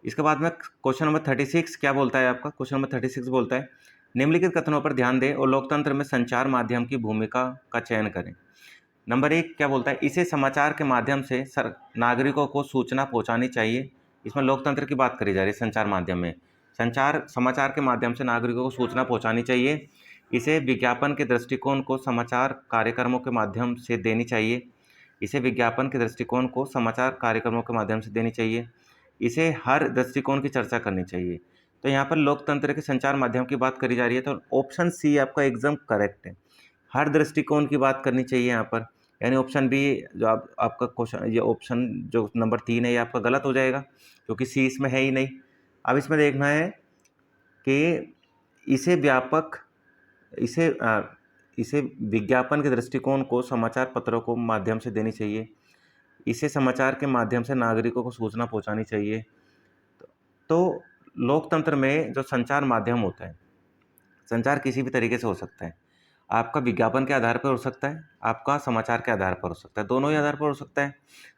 इसके बाद में क्वेश्चन नंबर 36 क्या बोलता है आपका, क्वेश्चन नंबर 36 बोलता है निम्नलिखित कथनों पर ध्यान दें और लोकतंत्र में संचार माध्यम की भूमिका का चयन करें। नंबर 1 क्या बोलता है, इसे समाचार के माध्यम से नागरिकों को सूचना पहुंचानी चाहिए। इसमें लोकतंत्र की बात करी जा रही है, संचार माध्यम में समाचार के माध्यम से नागरिकों को सूचना पहुंचानी चाहिए। इसे विज्ञापन के दृष्टिकोण को समाचार कार्यक्रमों के माध्यम से देनी चाहिए। इसे हर दृष्टिकोण की चर्चा करनी चाहिए। तो यहाँ पर लोकतंत्र के संचार माध्यम की बात करी जा रही है, तो ऑप्शन सी आपका एकदम करेक्ट है, हर दृष्टिकोण की बात करनी चाहिए यहाँ पर, यानी ऑप्शन बी जो आपका क्वेश्चन, ये ऑप्शन जो नंबर 3 है ये आपका गलत हो जाएगा, क्योंकि सी इसमें है ही नहीं। अब इसमें देखना है कि इसे व्यापक इसे विज्ञापन के दृष्टिकोण को समाचार पत्रों को माध्यम से देनी चाहिए। इसे समाचार के माध्यम से नागरिकों को सूचना पहुंचानी चाहिए। तो लोकतंत्र में जो संचार माध्यम होता है, संचार किसी भी तरीके से हो सकता है। आपका विज्ञापन के आधार पर हो सकता है, आपका समाचार के आधार पर हो सकता है, दोनों ही आधार पर हो सकता है।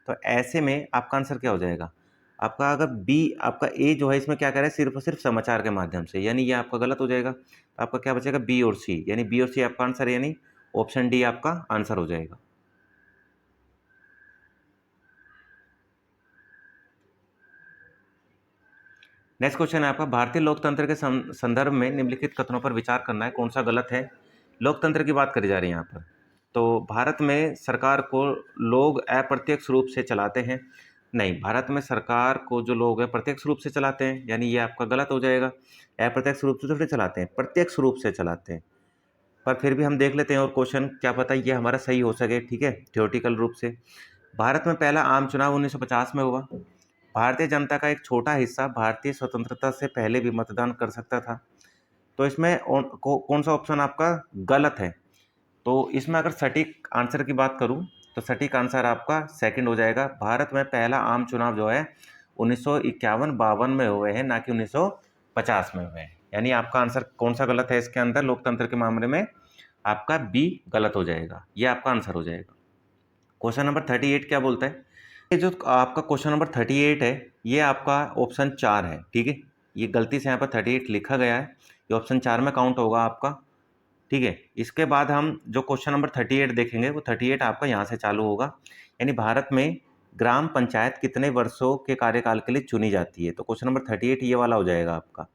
तो ऐसे में आपका आंसर क्या हो जाएगा? आपका अगर बी, आपका ए जो है इसमें क्या कह रहा है, सिर्फ और सिर्फ समाचार के माध्यम से, यानी ये आपका गलत हो जाएगा। तो आपका क्या बचेगा? बी और सी, यानी बी और सी आपका आंसर, यानी ऑप्शन डी आपका आंसर हो जाएगा। नेक्स्ट क्वेश्चन है आपका, भारतीय लोकतंत्र के संदर्भ में निम्नलिखित कथनों पर विचार करना है, कौन सा गलत है? लोकतंत्र की बात करी जा रही है यहाँ पर। तो भारत में सरकार को लोग अप्रत्यक्ष रूप से चलाते हैं। नहीं, भारत में सरकार को जो लोग हैं प्रत्यक्ष रूप से चलाते हैं, यानी ये आपका गलत हो जाएगा। अप्रत्यक्ष रूप से थोड़ी चलाते हैं, प्रत्यक्ष रूप से चलाते हैं। पर फिर भी हम देख लेते हैं और क्वेश्चन, क्या पता ये हमारा सही हो सके, ठीक है, थ्योरेटिकल रूप से। भारत में पहला आम चुनाव 1950 में हुआ। भारतीय जनता का एक छोटा हिस्सा भारतीय स्वतंत्रता से पहले भी मतदान कर सकता था। तो इसमें कौन सा ऑप्शन आपका गलत है? तो इसमें अगर सटीक आंसर की बात करूं तो सटीक आंसर आपका सेकंड हो जाएगा। भारत में पहला आम चुनाव जो है 1951-52 में हुए हैं, ना कि 1950 में हुए हैं। यानी आपका आंसर कौन सा गलत है इसके अंदर? लोकतंत्र के मामले में आपका बी गलत हो जाएगा, ये आपका आंसर हो जाएगा। क्वेश्चन नंबर 38 क्या बोलता है? ये जो आपका क्वेश्चन नंबर 38 है, ये आपका ऑप्शन 4 है, ठीक है। ये गलती से यहाँ पर 38 लिखा गया है, ये ऑप्शन 4 में काउंट होगा आपका, ठीक है। इसके बाद हम जो क्वेश्चन नंबर 38 देखेंगे, वो 38 आपका यहाँ से चालू होगा। यानी भारत में ग्राम पंचायत कितने वर्षों के कार्यकाल के लिए चुनी जाती है? तो क्वेश्चन नंबर 38 ये वाला हो जाएगा आपका।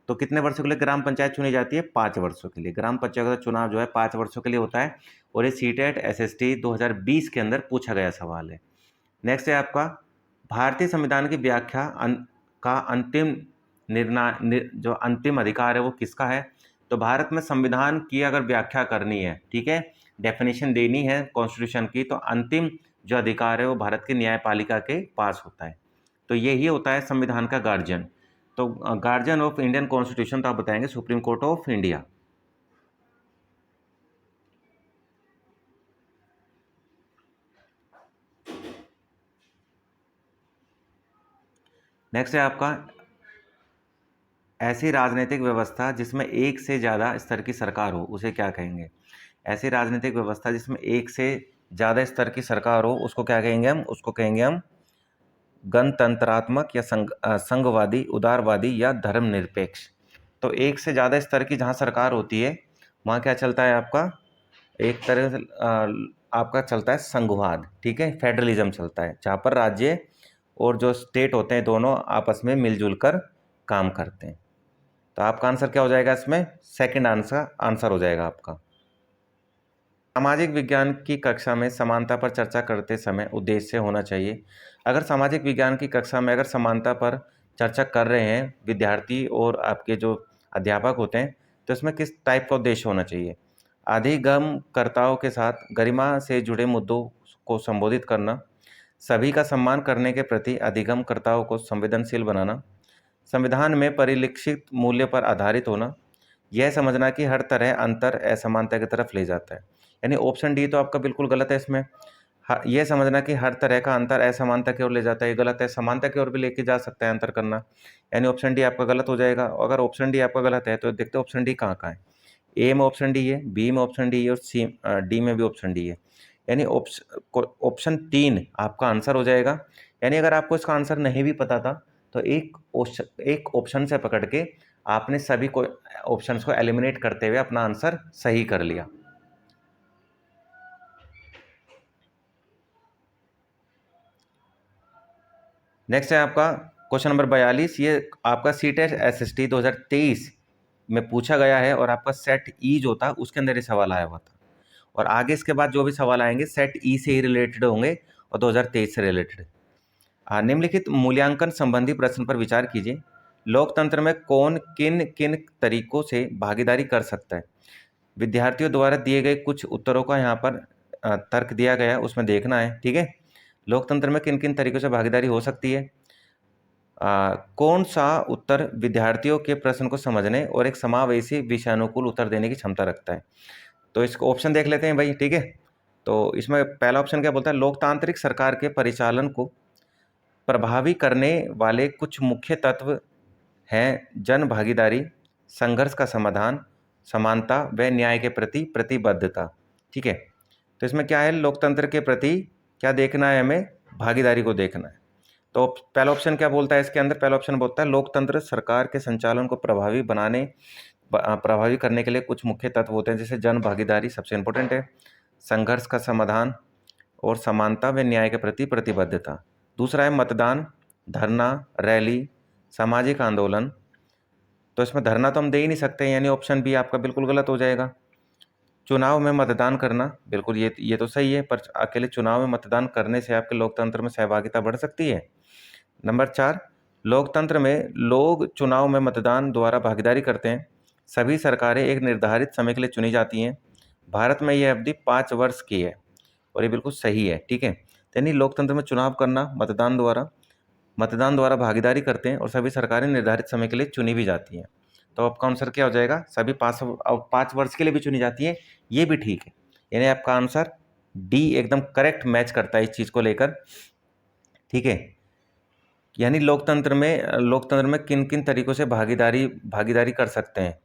तो कितने वर्षों के लिए ग्राम पंचायत चुनी जाती है? 5 वर्षों के लिए। ग्राम पंचायत का चुनाव जो है 5 वर्षों के लिए होता है, और ये सीटेट SST 2020 के अंदर पूछा गया सवाल है। नेक्स्ट है आपका, भारतीय संविधान की व्याख्या का अंतिम जो अंतिम अधिकार है वो किसका है? तो भारत में संविधान की अगर व्याख्या करनी है, ठीक है, डेफिनेशन देनी है कॉन्स्टिट्यूशन की, तो अंतिम जो अधिकार है वो भारत की न्यायपालिका के पास होता है। तो यही होता है संविधान का गार्जियन। तो गार्जियन ऑफ इंडियन कॉन्स्टिट्यूशन तो आप बताएंगे supreme court of India. Next है आपका, ऐसी राजनीतिक व्यवस्था जिसमें एक से ज़्यादा स्तर की सरकार हो उसे क्या कहेंगे? ऐसी राजनीतिक व्यवस्था जिसमें एक से ज़्यादा स्तर की सरकार हो उसको क्या कहेंगे हम? उसको कहेंगे हम गणतंत्रात्मक या संघवादी, उदारवादी या धर्मनिरपेक्ष। तो एक से ज़्यादा स्तर की जहाँ सरकार होती है वहाँ क्या चलता है आपका? एक तरह से आपका चलता है संघवाद, ठीक है, फेडरलिज्म चलता है, जहाँ पर राज्य और जो स्टेट होते हैं दोनों आपस में मिलजुल कर काम करते हैं। तो आपका आंसर क्या हो जाएगा इसमें? सेकंड आंसर हो जाएगा आपका। सामाजिक विज्ञान की कक्षा में समानता पर चर्चा करते समय उद्देश्य होना चाहिए। अगर सामाजिक विज्ञान की कक्षा में अगर समानता पर चर्चा कर रहे हैं विद्यार्थी और आपके जो अध्यापक होते हैं, तो इसमें किस टाइप का उद्देश्य होना चाहिए? अधिगमकर्ताओं के साथ गरिमा से जुड़े मुद्दों को संबोधित करना, सभी का सम्मान करने के प्रति अधिगमकर्ताओं को संवेदनशील बनाना, संविधान में परिलक्षित मूल्य पर आधारित होना, यह समझना कि हर तरह अंतर असमानता की तरफ ले जाता है। यानी ऑप्शन डी तो आपका बिल्कुल गलत है इसमें। यह समझना कि हर तरह का अंतर असमानता की ओर ले जाता है, ये गलत है। समानता की ओर भी लेके जा सकता है अंतर करना, यानी ऑप्शन डी आपका गलत हो जाएगा। अगर ऑप्शन डी आपका गलत है तो देखते हैं ऑप्शन डी कहाँ कहाँ है। ए में ऑप्शन डी है, बी में ऑप्शन डी है, और सी डी में भी ऑप्शन डी है। यानी ऑप्शन 3 आपका आंसर हो जाएगा। यानी अगर आपको इसका आंसर नहीं भी पता था तो एक ऑप्शन से पकड़ के आपने सभी को ऑप्शंस को एलिमिनेट करते हुए अपना आंसर सही कर लिया। नेक्स्ट है आपका क्वेश्चन नंबर 42। ये आपका सीटेट SST 2023 में पूछा गया है, और आपका सेट ई जो था उसके अंदर ये सवाल आया हुआ था, और आगे इसके बाद जो भी सवाल आएंगे सेट ई से ही रिलेटेड होंगे और 2023 से रिलेटेड। निम्नलिखित मूल्यांकन संबंधी प्रश्न पर विचार कीजिए। लोकतंत्र में कौन किन किन तरीकों से भागीदारी कर सकता है? विद्यार्थियों द्वारा दिए गए कुछ उत्तरों का यहाँ पर तर्क दिया गया है, उसमें देखना है, ठीक है। लोकतंत्र में किन किन तरीकों से भागीदारी हो सकती है? कौन सा उत्तर विद्यार्थियों के प्रश्न को समझने और एक समावेशी विषयानुकूल उत्तर देने की क्षमता रखता है? तो इसको ऑप्शन देख लेते हैं भाई, ठीक है। तो इसमें पहला ऑप्शन क्या बोलता है, लोकतांत्रिक सरकार के परिचालन को प्रभावी करने वाले कुछ मुख्य तत्व हैं जन भागीदारी, संघर्ष का समाधान, समानता व न्याय के प्रति प्रतिबद्धता। ठीक है, तो इसमें क्या है, लोकतंत्र के प्रति क्या देखना है हमें, भागीदारी को देखना है। तो पहला ऑप्शन क्या बोलता है इसके अंदर, पहला ऑप्शन बोलता है लोकतंत्र सरकार के संचालन को प्रभावी करने के लिए कुछ मुख्य तत्व होते हैं, जैसे जन भागीदारी सबसे इंपॉर्टेंट है, संघर्ष का समाधान और समानता व न्याय के प्रति प्रतिबद्धता। दूसरा है मतदान, धरना, रैली, सामाजिक आंदोलन। तो इसमें धरना तो हम दे ही नहीं सकते, यानी ऑप्शन बी आपका बिल्कुल गलत हो जाएगा। चुनाव में मतदान करना, बिल्कुल ये तो सही है, पर अकेले चुनाव में मतदान करने से आपके लोकतंत्र में सहभागिता बढ़ सकती है। नंबर 4, लोकतंत्र में लोग चुनाव में मतदान द्वारा भागीदारी करते हैं। सभी सरकारें एक निर्धारित समय के लिए चुनी जाती हैं। भारत में यह अवधि 5 वर्ष की है और ये बिल्कुल सही है। ठीक है, यानी लोकतंत्र में चुनाव करना, मतदान द्वारा भागीदारी करते हैं और सभी सरकारें निर्धारित समय के लिए चुनी भी जाती हैं। तो आपका आंसर क्या हो जाएगा, सभी 5 वर्ष के लिए भी चुनी जाती है, ये भी ठीक है। यानी आपका आंसर डी एकदम करेक्ट मैच करता है इस चीज़ को लेकर। ठीक है, यानी लोकतंत्र में किन किन तरीकों से भागीदारी कर सकते हैं।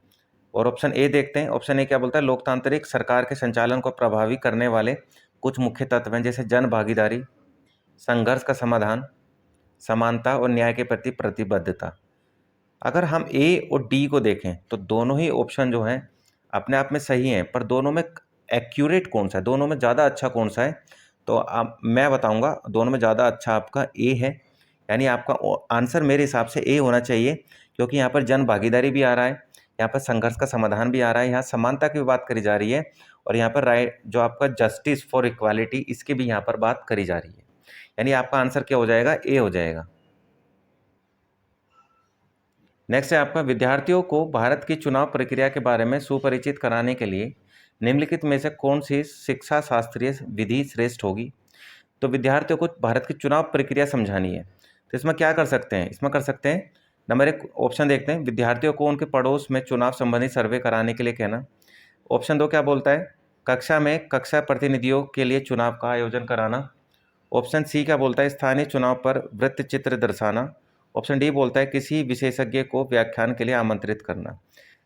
और ऑप्शन ए देखते हैं, ऑप्शन ए क्या बोलता है, लोकतांत्रिक सरकार के संचालन को प्रभावी करने वाले कुछ मुख्य तत्व हैं, जैसे जन भागीदारी, संघर्ष का समाधान, समानता और न्याय के प्रति प्रतिबद्धता। अगर हम ए और डी को देखें तो दोनों ही ऑप्शन जो हैं अपने आप में सही हैं, पर दोनों में एक्यूरेट कौन सा है, दोनों में ज़्यादा अच्छा कौन सा है, तो मैं बताऊंगा दोनों में ज़्यादा अच्छा आपका ए है। यानी आपका आंसर मेरे हिसाब से ए होना चाहिए, क्योंकि यहाँ पर जन भागीदारी भी आ रहा है, यहाँ पर संघर्ष का समाधान भी आ रहा है, यहाँ समानता की भी बात करी जा रही है, और यहाँ पर राइट जो आपका जस्टिस फॉर इक्वालिटी, इसकी भी यहाँ पर बात करी जा रही है। यानी आपका आंसर क्या हो जाएगा, ए हो जाएगा। नेक्स्ट है आपका, विद्यार्थियों को भारत की चुनाव प्रक्रिया के बारे में सुपरिचित कराने के लिए निम्नलिखित में से कौन सी शिक्षा शास्त्रीय विधि श्रेष्ठ होगी। तो विद्यार्थियों को भारत की चुनाव प्रक्रिया समझानी है, तो इसमें क्या कर सकते हैं, इसमें कर सकते हैं नंबर 1 ऑप्शन देखते हैं, विद्यार्थियों को उनके पड़ोस में चुनाव संबंधी सर्वे कराने के लिए कहना। ऑप्शन 2 क्या बोलता है, कक्षा में कक्षा प्रतिनिधियों के लिए चुनाव का आयोजन कराना। ऑप्शन सी क्या बोलता है, स्थानीय चुनाव पर वृत्त चित्र दर्शाना। ऑप्शन डी बोलता है किसी विशेषज्ञ को व्याख्यान के लिए आमंत्रित करना।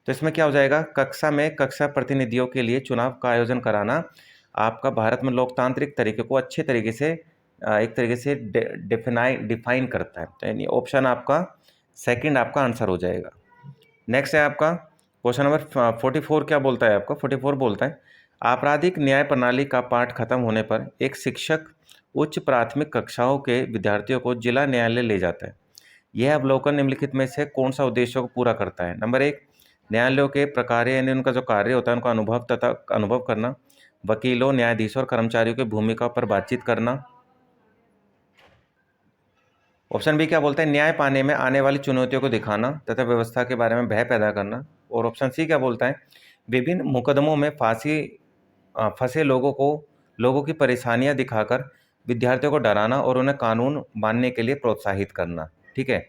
तो इसमें क्या हो जाएगा, कक्षा में कक्षा प्रतिनिधियों के लिए चुनाव का आयोजन कराना आपका भारत में लोकतांत्रिक तरीके को अच्छे तरीके से एक तरीके से डिफाइन करता है। तो यानी ऑप्शन आपका सेकंड आपका आंसर हो जाएगा। नेक्स्ट है आपका क्वेश्चन नंबर 44 क्या बोलता है, आपका 44 बोलता है, आपराधिक न्याय प्रणाली का पाठ खत्म होने पर एक शिक्षक उच्च प्राथमिक कक्षाओं के विद्यार्थियों को जिला न्यायालय ले जाता है। यह अवलोकन निम्नलिखित में से कौन सा उद्देश्यों को पूरा करता है। नंबर 1, न्यायालयों के प्रकार यानी उनका जो कार्य होता है उनका अनुभव करना, वकीलों, न्यायाधीशों और कर्मचारियों की भूमिका पर बातचीत करना। ऑप्शन बी क्या बोलता है, न्याय पाने में आने वाली चुनौतियों को दिखाना तथा व्यवस्था के बारे में भय पैदा करना। और ऑप्शन सी क्या बोलता है, विभिन्न मुकदमों में फंसे लोगों की परेशानियां दिखाकर विद्यार्थियों को डराना और उन्हें कानून मानने के लिए प्रोत्साहित करना। ठीक है,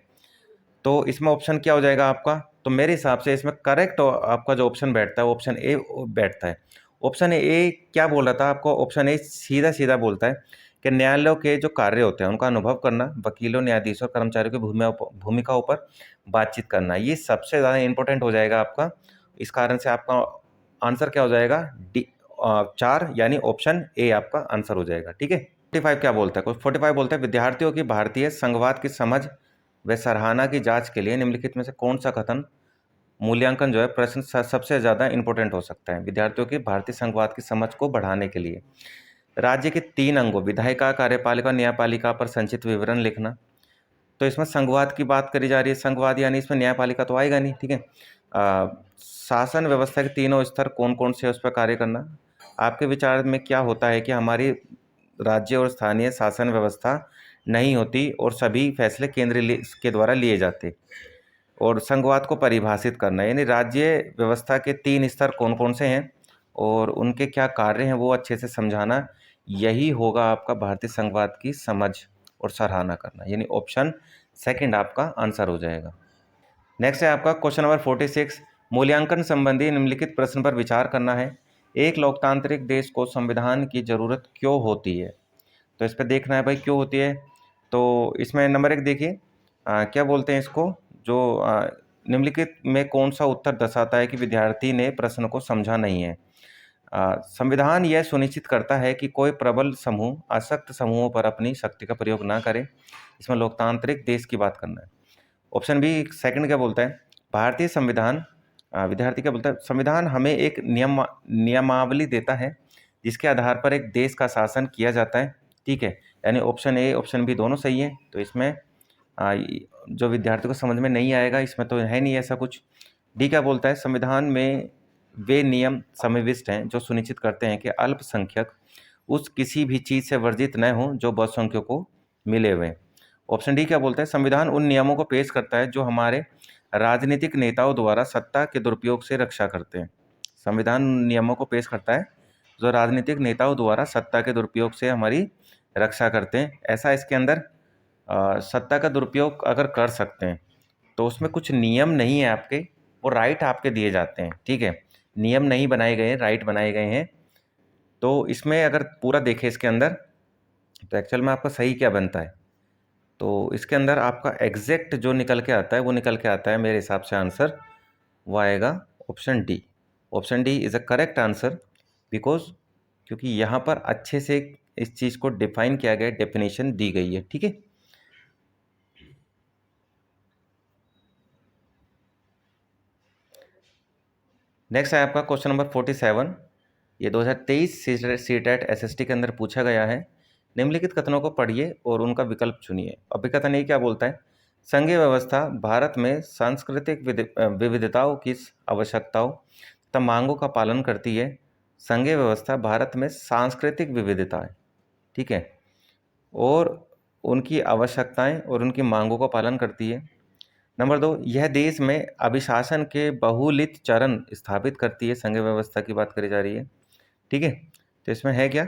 तो इसमें ऑप्शन क्या हो जाएगा आपका, तो मेरे हिसाब से इसमें करेक्ट आपका जो ऑप्शन बैठता है ऑप्शन ए बैठता है। ऑप्शन ए क्या बोल रहा था आपको, ऑप्शन ए सीधा सीधा बोलता है कि न्यायालयों के जो कार्य होते हैं उनका अनुभव करना, वकीलों, न्यायाधीशों और कर्मचारियों की भूमिकाओं पर बातचीत करना, ये सबसे ज़्यादा इंपॉर्टेंट हो जाएगा आपका। इस कारण से आपका आंसर क्या हो जाएगा, डी 4 यानी ऑप्शन ए आपका आंसर हो जाएगा। ठीक है, 45 क्या बोलता है, 45 बोलता है, विद्यार्थियों की भारतीय संघवाद की समझ व सराहना की जांच के लिए निम्नलिखित में से कौन सा कथन मूल्यांकन जो है प्रश्न सबसे ज़्यादा इंपॉर्टेंट हो सकता है विद्यार्थियों की भारतीय संघवाद की समझ को बढ़ाने के लिए। राज्य के 3 अंगों विधायिका, कार्यपालिका, न्यायपालिका पर संक्षिप्त विवरण लिखना। तो इसमें संघवाद की बात करी जा रही है, संघवाद यानी इसमें न्यायपालिका तो आएगा नहीं। ठीक है, शासन व्यवस्था के तीनों स्तर कौन कौन से उस पर कार्य करना। आपके विचार में क्या होता है कि हमारी राज्य और स्थानीय शासन व्यवस्था नहीं होती और सभी फैसले केंद्र के द्वारा लिए जाते। और संघवाद को परिभाषित करना यानी राज्य व्यवस्था के 3 स्तर कौन कौन से हैं और उनके क्या कार्य हैं वो अच्छे से समझाना, यही होगा आपका भारतीय संघवाद की समझ और सराहना करना। यानी ऑप्शन सेकंड आपका आंसर हो जाएगा। नेक्स्ट है आपका क्वेश्चन नंबर 46, मूल्यांकन संबंधी निम्नलिखित प्रश्न पर विचार करना है। एक लोकतांत्रिक देश को संविधान की जरूरत क्यों होती है? तो इस पर देखना है भाई क्यों होती है। तो इसमें नंबर 1 देखिए, क्या बोलते हैं इसको, जो निम्नलिखित में कौन सा उत्तर दर्शाता है कि विद्यार्थी ने प्रश्न को समझा नहीं है। संविधान यह सुनिश्चित करता है कि कोई प्रबल समूह अशक्त समूहों पर अपनी शक्ति का प्रयोग ना करे। इसमें लोकतांत्रिक देश की बात करना है। ऑप्शन बी सेकंड क्या बोलता है, भारतीय संविधान, विद्यार्थी क्या बोलता है, संविधान हमें एक नियमावली देता है जिसके आधार पर एक देश का शासन किया जाता है। ठीक है, यानी ऑप्शन ए ऑप्शन बी दोनों सही है। तो इसमें जो विद्यार्थी को समझ में नहीं आएगा, इसमें तो है नहीं ऐसा कुछ। डी क्या बोलता है, संविधान में वे नियम समाविष्ट हैं जो सुनिश्चित करते हैं कि अल्पसंख्यक उस किसी भी चीज़ से वर्जित न हो जो बहुसंख्यकों को मिले हुए। ऑप्शन डी क्या बोलता है, संविधान उन नियमों को पेश करता है जो हमारे राजनीतिक नेताओं द्वारा सत्ता के दुरुपयोग से रक्षा करते हैं। संविधान उन नियमों को पेश करता है जो राजनीतिक नेताओं द्वारा सत्ता के दुरुपयोग से हमारी रक्षा करते हैं। ऐसा इसके अंदर सत्ता का दुरुपयोग अगर कर सकते हैं तो उसमें कुछ नियम नहीं है आपके, वो राइट आपके दिए जाते हैं। ठीक है, नियम नहीं बनाए गए हैं, राइट बनाए गए हैं। तो इसमें अगर पूरा देखें इसके अंदर तो एक्चुअल में आपका सही क्या बनता है, तो इसके अंदर आपका एग्जैक्ट जो निकल के आता है वो निकल के आता है मेरे हिसाब से आंसर वो आएगा option D. Option D is a correct answer because क्योंकि यहाँ पर अच्छे से इस चीज़ को डिफाइन किया गया, डेफिनेशन दी गई है। ठीक है, नेक्स्ट है आपका क्वेश्चन नंबर 47। ये 2023 सीटेट एसएसटी के अंदर पूछा गया है। निम्नलिखित कथनों को पढ़िए और उनका विकल्प चुनिए। अभिकथन ये क्या बोलता है, संघीय व्यवस्था भारत में सांस्कृतिक विविधताओं की आवश्यकताओं तथा मांगों का पालन करती है। संघीय व्यवस्था भारत में सांस्कृतिक विविधताएं, ठीक है, और उनकी आवश्यकताएं और उनकी मांगों का पालन करती है। नंबर 2, यह देश में अभिशासन के बहुलित चरण स्थापित करती है। संघीय व्यवस्था की बात करी जा रही है। ठीक है, तो इसमें है क्या,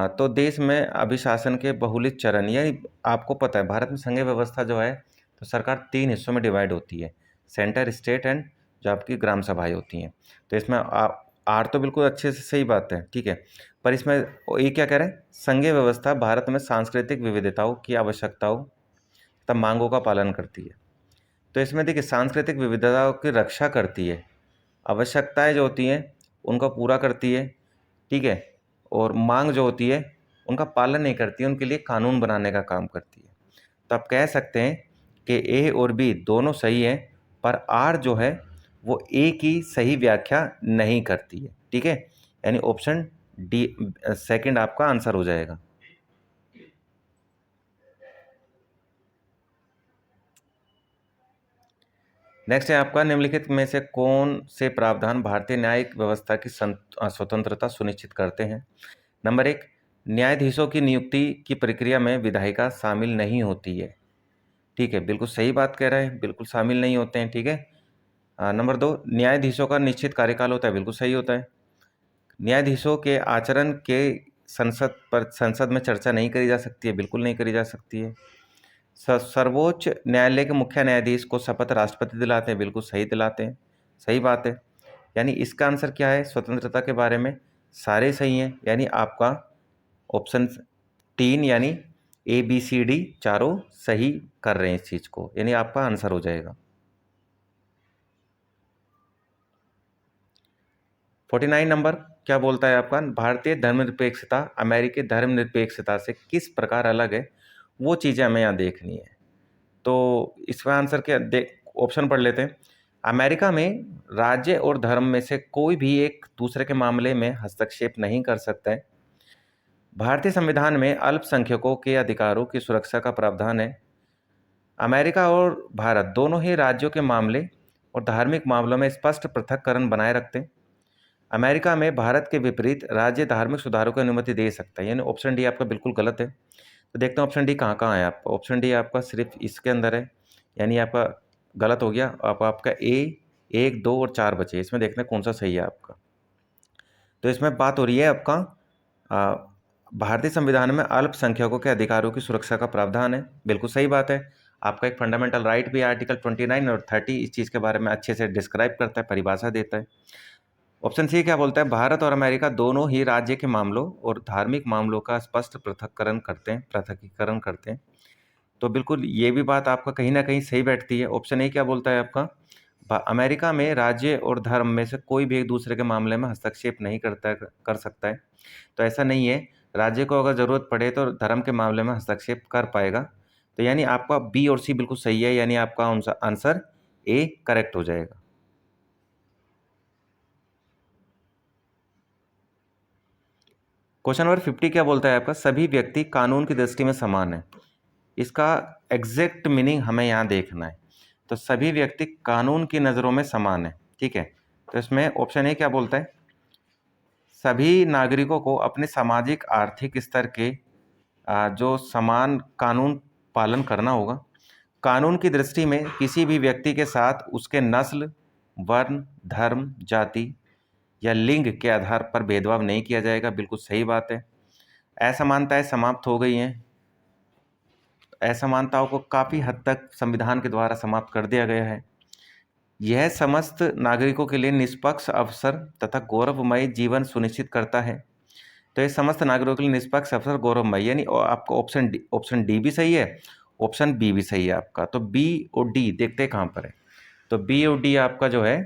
तो देश में अभिशासन के बहुलित चरण, यानी आपको पता है भारत में संघीय व्यवस्था जो है तो सरकार 3 हिस्सों में डिवाइड होती है, सेंटर, स्टेट एंड जो आपकी ग्राम सभाएं होती हैं। तो इसमें आर तो बिल्कुल अच्छे से सही बात है। ठीक है, पर इसमें ये क्या कह रहे हैं, संघीय व्यवस्था भारत में सांस्कृतिक विविधताओं की आवश्यकताओं तथा मांगों का पालन करती है। तो इसमें देखिए सांस्कृतिक विविधताओं की रक्षा करती है, आवश्यकताएं जो होती हैं उनका पूरा करती है। ठीक है, और मांग जो होती है उनका पालन नहीं करती है, उनके लिए कानून बनाने का काम करती है। तो आप कह सकते हैं कि ए और बी दोनों सही हैं, पर आर जो है वो ए की सही व्याख्या नहीं करती है। ठीक है, यानी ऑप्शन डी सेकंड आपका आंसर हो जाएगा। नेक्स्ट है आपका, निम्नलिखित में से कौन से प्रावधान भारतीय न्यायिक व्यवस्था की स्वतंत्रता सुनिश्चित करते हैं। नंबर 1, न्यायाधीशों की नियुक्ति की प्रक्रिया में विधायिका शामिल नहीं होती है। ठीक है, बिल्कुल सही बात कह रहे हैं, बिल्कुल शामिल नहीं होते हैं। ठीक है, नंबर 2, न्यायाधीशों का निश्चित कार्यकाल होता है, बिल्कुल सही होता है। न्यायाधीशों के आचरण के संसद में चर्चा नहीं करी जा सकती है, बिल्कुल नहीं करी जा सकती है। सर्वोच्च न्यायालय के मुख्य न्यायाधीश को शपथ राष्ट्रपति दिलाते हैं, बिल्कुल सही दिलाते हैं, सही बात है। यानी इसका आंसर क्या है, स्वतंत्रता के बारे में सारे सही हैं, यानी आपका ऑप्शन 3 यानी ए बी सी डी चारों सही कर रहे हैं इस चीज़ को, यानी आपका आंसर हो जाएगा। 49 नंबर क्या बोलता है आपका, भारतीय धर्मनिरपेक्षता अमेरिकी धर्मनिरपेक्षता से किस प्रकार अलग है, वो चीज़ें हमें यहाँ देखनी है। तो इसका आंसर क्या, ऑप्शन पढ़ लेते हैं। अमेरिका में राज्य और धर्म में से कोई भी एक दूसरे के मामले में हस्तक्षेप नहीं कर सकता है। भारतीय संविधान में अल्पसंख्यकों के अधिकारों की सुरक्षा का प्रावधान है। अमेरिका और भारत दोनों ही राज्यों के मामले और धार्मिक मामलों में स्पष्ट पृथक्करण बनाए रखते हैं। अमेरिका में भारत के विपरीत राज्य धार्मिक सुधारों की अनुमति दे सकता है, यानी ऑप्शन डी आपका बिल्कुल गलत है। तो देखते हैं ऑप्शन डी कहाँ कहाँ है आपका। ऑप्शन डी आपका सिर्फ इसके अंदर है, यानी आपका गलत हो गया। आपका ए 1, 2 और 4 बचे, इसमें देखते हैं कौन सा सही है आपका। तो इसमें बात हो रही है आपका भारतीय संविधान में अल्पसंख्यकों के अधिकारों की सुरक्षा का प्रावधान है, बिल्कुल सही बात है। आपका एक फंडामेंटल राइट भी आर्टिकल 29 और 30 इस चीज़ के बारे में अच्छे से डिस्क्राइब करता है, परिभाषा देता है। ऑप्शन सी क्या बोलता है, भारत और अमेरिका दोनों ही राज्य के मामलों और धार्मिक मामलों का स्पष्ट पृथकीकरण करते हैं। तो बिल्कुल ये भी बात आपका कहीं ना कहीं सही बैठती है। ऑप्शन ए क्या बोलता है आपका, अमेरिका में राज्य और धर्म में से कोई भी एक दूसरे के मामले में हस्तक्षेप नहीं कर सकता है। तो ऐसा नहीं है, राज्य को अगर ज़रूरत पड़े तो धर्म के मामले में हस्तक्षेप कर पाएगा। तो यानी आपका बी और सी बिल्कुल सही है, यानी आपका आंसर ए करेक्ट हो जाएगा। क्वेश्चन नंबर 50 क्या बोलता है आपका, सभी व्यक्ति कानून की दृष्टि में समान है। इसका एग्जैक्ट मीनिंग हमें यहाँ देखना है। तो सभी व्यक्ति कानून की नज़रों में समान है, ठीक है। तो इसमें ऑप्शन ए क्या बोलता है, सभी नागरिकों को अपने सामाजिक आर्थिक स्तर के जो समान कानून पालन करना होगा। कानून की दृष्टि में किसी भी व्यक्ति के साथ उसके नस्ल, वर्ण, धर्म, जाति या लिंग के आधार पर भेदभाव नहीं किया जाएगा। बिल्कुल सही बात है। असमानताएं समाप्त हो गई हैं। असमानताओं को काफ़ी हद तक संविधान के द्वारा समाप्त कर दिया गया है। यह समस्त नागरिकों के लिए निष्पक्ष अवसर तथा गौरवमय जीवन सुनिश्चित करता है। तो ये समस्त नागरिकों के लिए निष्पक्ष अवसर गौरवमय, यानी आपका ऑप्शन डी भी सही है, ऑप्शन बी भी सही है आपका। तो बी और डी देखते हैं कहाँ पर है। तो बी और डी आपका जो है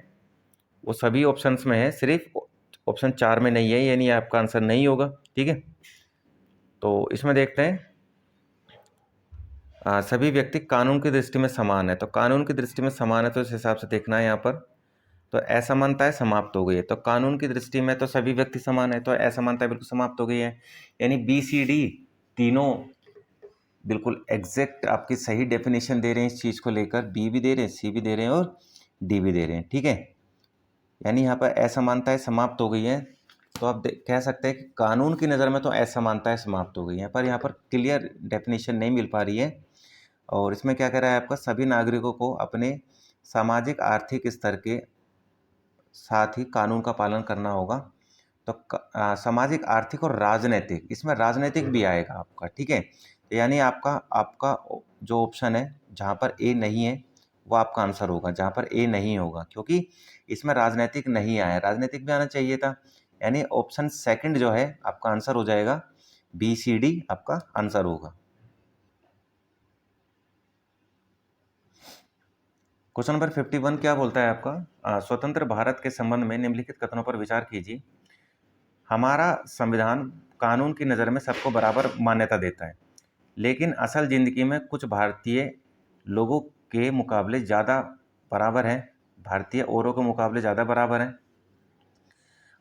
वो सभी ऑप्शंस में है, सिर्फ ऑप्शन 4 में नहीं है, यानी आपका आंसर नहीं होगा, ठीक है। तो इसमें देखते हैं, सभी व्यक्ति कानून की दृष्टि में समान है। तो कानून की दृष्टि में समान है तो इस हिसाब से देखना है यहाँ पर। तो असमानताएं समाप्त हो गई है। तो कानून की दृष्टि में तो सभी व्यक्ति समान है, तो असमानताएं बिल्कुल समाप्त हो गई है। यानी बी सी डी तीनों बिल्कुल एग्जैक्ट आपकी सही डेफिनेशन दे रहे हैं इस चीज़ को लेकर। बी भी दे रहे हैं, सी भी दे रहे हैं और डी भी दे रहे हैं, ठीक है। यानी यहाँ पर असमानताएं समाप्त हो गई हैं। तो आप कह सकते हैं कि कानून की नज़र में तो असमानताएं समाप्त हो गई हैं, पर यहाँ पर क्लियर डेफिनेशन नहीं मिल पा रही है। और इसमें क्या कह रहा है आपका, सभी नागरिकों को अपने सामाजिक आर्थिक स्तर के साथ ही कानून का पालन करना होगा। तो सामाजिक, आर्थिक और राजनीतिक, इसमें राजनीतिक भी आएगा आपका, ठीक है। तो यानी आपका आपका जो ऑप्शन है जहाँ पर ए नहीं है वो आपका आंसर होगा, जहाँ पर ए नहीं होगा, क्योंकि इसमें राजनीतिक नहीं आया, राजनीतिक भी आना चाहिए था। यानी ऑप्शन सेकंड जो है आपका आंसर हो जाएगा, बी सी डी आपका आंसर होगा। क्वेश्चन नंबर 51 क्या बोलता है आपका, स्वतंत्र भारत के संबंध में निम्नलिखित कथनों पर विचार कीजिए। हमारा संविधान कानून की नज़र में सबको बराबर मान्यता देता है, लेकिन असल ज़िंदगी में कुछ भारतीय लोगों के मुकाबले ज़्यादा बराबर हैं, भारतीय औरों के मुकाबले ज़्यादा बराबर हैं।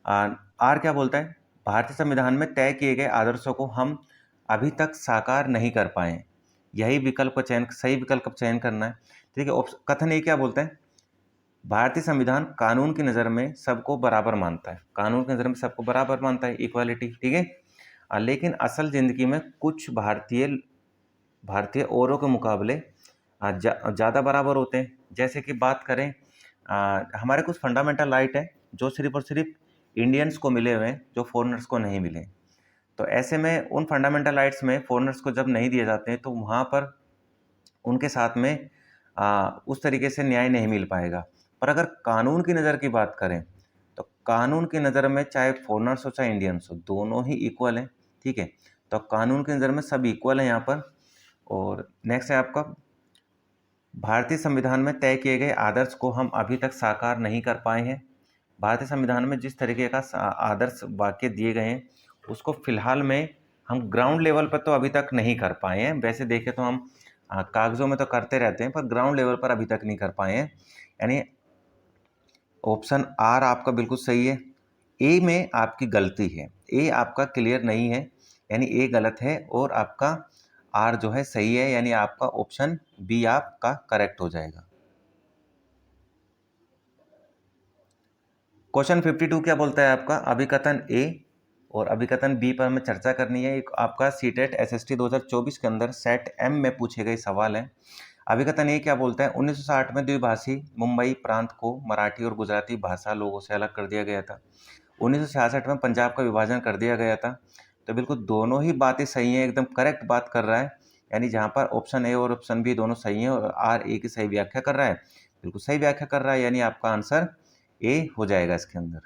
आर क्या बोलता है, भारतीय संविधान में तय किए गए आदर्शों को हम अभी तक साकार नहीं कर पाए, यही विकल्प का चयन, सही विकल्प का चयन करना है, ठीक है। कथन ए क्या बोलता है, भारतीय संविधान कानून की नज़र में सबको बराबर मानता है, कानून की नज़र में सबको बराबर मानता है, इक्वालिटी, ठीक है। लेकिन असल ज़िंदगी में कुछ भारतीय औरों के मुकाबले ज़्यादा बराबर होते हैं। जैसे कि बात करें, हमारे कुछ फंडामेंटल राइट है जो सिर्फ और सिर्फ इंडियंस को मिले हुए हैं, जो फॉरेनर्स को नहीं मिले। तो ऐसे में उन फंडामेंटल राइट्स में फॉरेनर्स को जब नहीं दिए जाते हैं तो वहाँ पर उनके साथ में उस तरीके से न्याय नहीं मिल पाएगा। पर अगर कानून की नज़र की बात करें तो कानून की नज़र में चाहे फॉरेनर्स हो चाहे इंडियंस हो, दोनों ही इक्वल हैं, ठीक है। तो कानून की नज़र में सब इक्वल हैं यहाँ पर। और नेक्स्ट है आपका, भारतीय संविधान में तय किए गए आदर्श को हम अभी तक साकार नहीं कर पाए हैं। भारतीय संविधान में जिस तरीके का आदर्श वाक्य दिए गए हैं उसको फिलहाल में हम ग्राउंड लेवल पर तो अभी तक नहीं कर पाए हैं। वैसे देखें तो हम कागज़ों में तो करते रहते हैं, पर ग्राउंड लेवल पर अभी तक नहीं कर पाए हैं। यानी ऑप्शन आर आपका बिल्कुल सही है। ए में आपकी गलती है, ए आपका क्लियर नहीं है, यानी ए गलत है और आपका आर जो है सही है, यानी आपका ऑप्शन बी आपका करेक्ट हो जाएगा। क्वेश्चन 52 क्या बोलता है आपका, अभिकथन ए और अभिकथन बी पर हमें चर्चा करनी है। एक आपका सीटेट एसएसटी 2024 के अंदर सेट एम में पूछे गए सवाल हैं। अभिकथन ए क्या बोलता है, 1960 में द्विभाषी मुंबई प्रांत को मराठी और गुजराती भाषा लोगों से अलग कर दिया गया था। 1966 में पंजाब का विभाजन कर दिया गया था। तो बिल्कुल दोनों ही बातें सही हैं, एकदम करेक्ट बात कर रहा है। यानी जहाँ पर ऑप्शन ए और ऑप्शन बी दोनों सही हैं और आर ए की सही व्याख्या कर रहा है, बिल्कुल सही व्याख्या कर रहा है, यानी आपका आंसर ए हो जाएगा इसके अंदर।